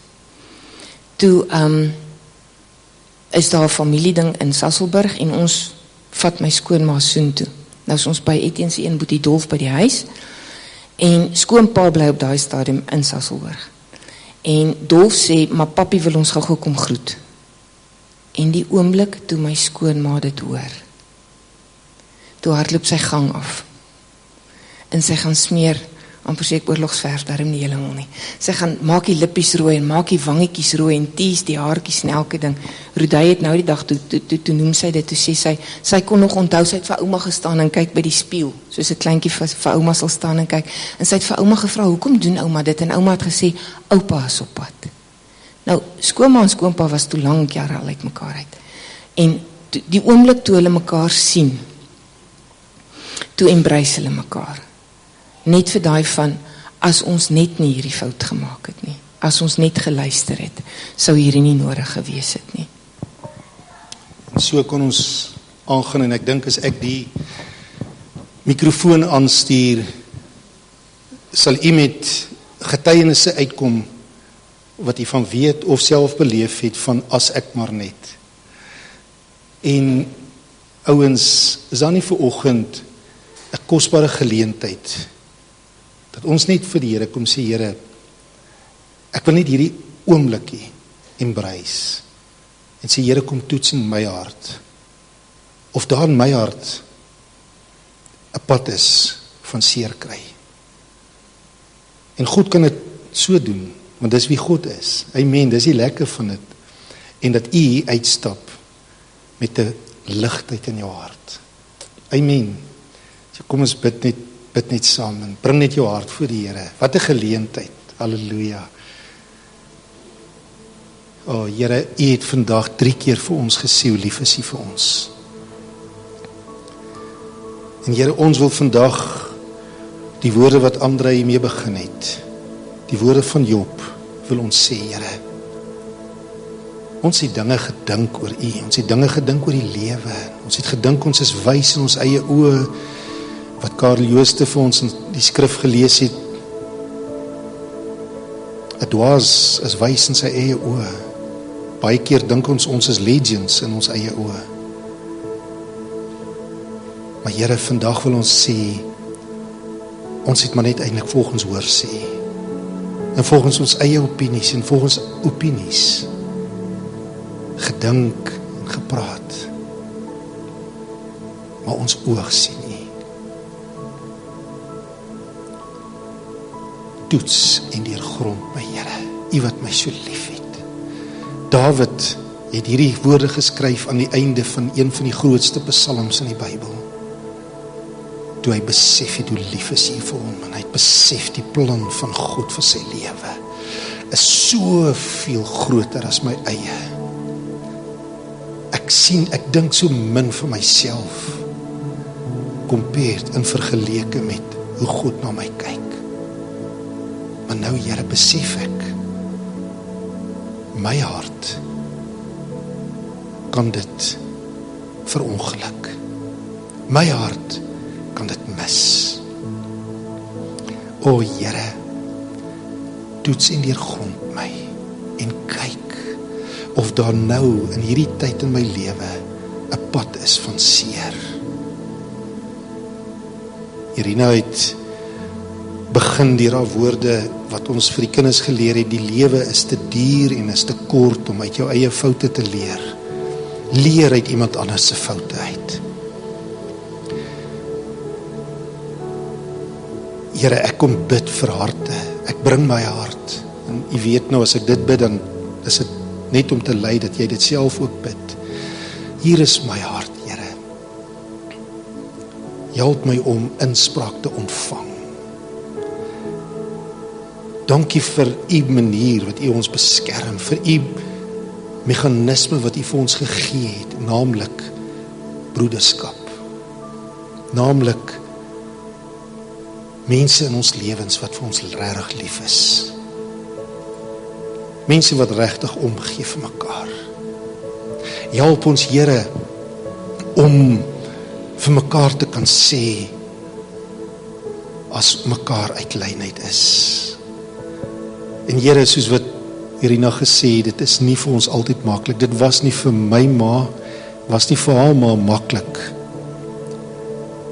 Toe is daar 'n familieding in Sasolburg en ons vat my skoonma soontoe. Nou is ons by Etienne se een boetie Dolf by die huis. En skoonpa bly op daai stadium in Sasolburg. En Dolf sê, maar papi wil ons gou kom groet. En die oomblik toe my skoonma dit hoor, toe hardloop sy gang af. En sy gaan smeer, amper sê ek oorlogsverf, daarom nie helemaal nie. Sy gaan maak die lippies rooi en maak die wangetjies rooi en tees die haartjies en elke ding. Rodai het nou die dag, toe noem sy dit, toe sê sy kon nog onthou, sy het vir ouma gestaan en kyk by die spieël, soos 'n kleintjie vir ouma sal staan en kyk, en sy het vir ouma gevra, hoekom doen ouma dit? En ouma het gesê, oupa is op pad. Nou, skoonma en skoonpa was toe lang jare al uit mekaar uit. En die oomblik toe hulle mekaar sien, toe embrace hulle mekaar. Net vir daai van, as ons net nie hierdie fout gemaak het nie, as ons net geluister het, sou hierdie nie nodig gewees het nie. En so kon ons aangaan, en ek dink as ek die mikrofoon aanstuur, sal u met getuienisse uitkom, wat u van weet of self beleef het, van as ek maar net. En ouens, is daar nie vanoggend 'n kosbare geleentheid, dat ons net vir die Here kom sê, Here, ek wil net hierdie oomblikie embrace, en sê, Here, kom toets in my hart, of daar in my hart 'n pad is van seer kry. En God kan dit so doen, want dis wie God is. Amen, dis die lekker van dit. En dat u uitstap met 'n ligtheid in jou hart. Amen. So kom ons bid net saam en bring net jou hart voor die Here. Wat 'n geleentheid. Halleluja. O Here, u het vandag 3 keer vir ons gesê hoe lief is u vir ons. En Here, ons wil vandag die woorde wat Andrei mee begin het, die woorde van Job, wil ons sê, Here, ons het dinge gedink oor u, ons het dinge gedink oor die lewe, ons het gedink ons is wys in ons eie oë, wat Karel Jooste vir ons in die skrif gelees het, 'n dwaas is wys in sy eie oë. Baie keer dink ons is legends in ons eie oë. Maar Here, vandag wil ons sê, ons het maar net eintlik volgens hoor sê. En volgens ons eie opinies en volgens opinies gedink en gepraat. Maar ons oog sien nie. Toets en deurgrond my Here, u wat my so lief het. Dawid het hierdie woorde geskryf aan die einde van een van die grootste psalms in die Bybel. Toe hy besef het hoe lief is hy vir hom, en hy het besef die plan van God vir sy lewe is so veel groter as my eie. Ek dink so min vir myself, compared en vergeleke met hoe God na my kyk. Maar nou Here, besef ek, my hart kan dit verongeluk. My hart kan dit mis. O Here, toets en deurgrond my en kyk of daar nou in hierdie tyd in my lewe 'n pad is van seer. Irina het begin deur haar woorde wat ons vir die kinders geleer het, die lewe is te duur en is te kort om uit jou eie foute te leer. Leer uit iemand anders se foute uit. Here, ek kom bid vir harte. Ek bring my hart. En u weet nou, as ek dit bid, dan is dit net om te lei dat jy dit self ook bid. Hier is my hart, Here. Help my om inspraak te ontvang. Dankie vir u manier wat u ons beskerm, vir u meganisme wat u vir ons gegee het, naamlik broederskap. Naamlik mense in ons lewens wat vir ons regtig lief is. Mense wat regtig omgee vir mekaar. Help ons, Here, om vir mekaar te kan sê as mekaar uit lynheid is. En Here, soos wat Irina gesê het, dit is nie vir ons altyd maklik. Dit was nie vir my ma, was nie vir haar ma maklik.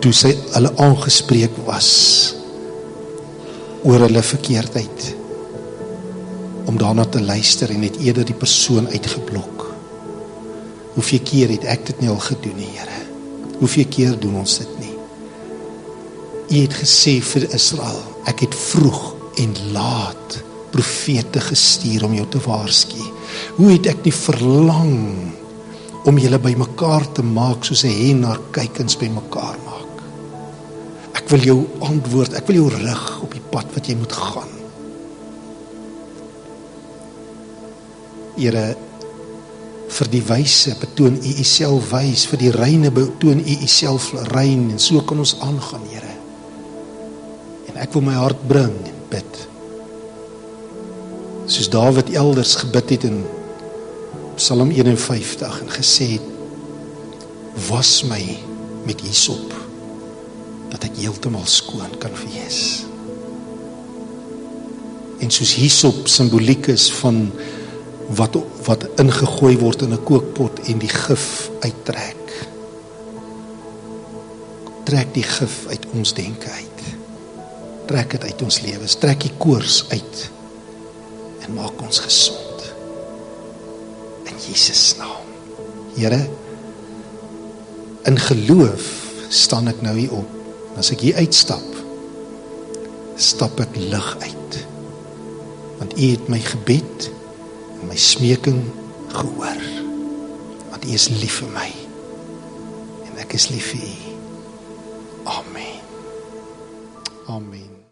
Toe sy hulle aangespreek was oor hulle verkeerdheid, om daarna te luister en het eerder die persoon uitgeblok. Hoeveel keer het ek dit nie al gedoen nie, Here? Hoeveel keer doen ons dit nie? U het gesê vir Israel, ek het vroeg en laat profete gestuur om jou te waarsku. Hoe het ek nie verlang om julle by mekaar te maak soos 'n hen haar kykens by mekaar maak? Ek wil jou antwoord, ek wil jou rig op die pad wat jy moet gaan. Here, vir die wyse betoon u uself wys, vir die reine betoon u uself rein, en so kan ons aangaan, Here. En ek wil my hart bring en bid, soos Dawid elders gebid het in Psalm 51 en gesê het, was my met hyssop, dat ek heeltemal skoon kan wees. En soos hyssop simboliek is van wat ingegooi word in 'n kookpot en die gif uittrek. Trek die gif uit ons denke uit. Trek dit uit ons lewens, trek die koors uit en maak ons gesond. In Jesus naam. Here, in geloof staan ek nou hier op. As ek hier uitstap, stap ek lig uit. Want u het my gebed en my smeking gehoor. Want u is lief vir my. En ek is lief vir u. Amen. Amen.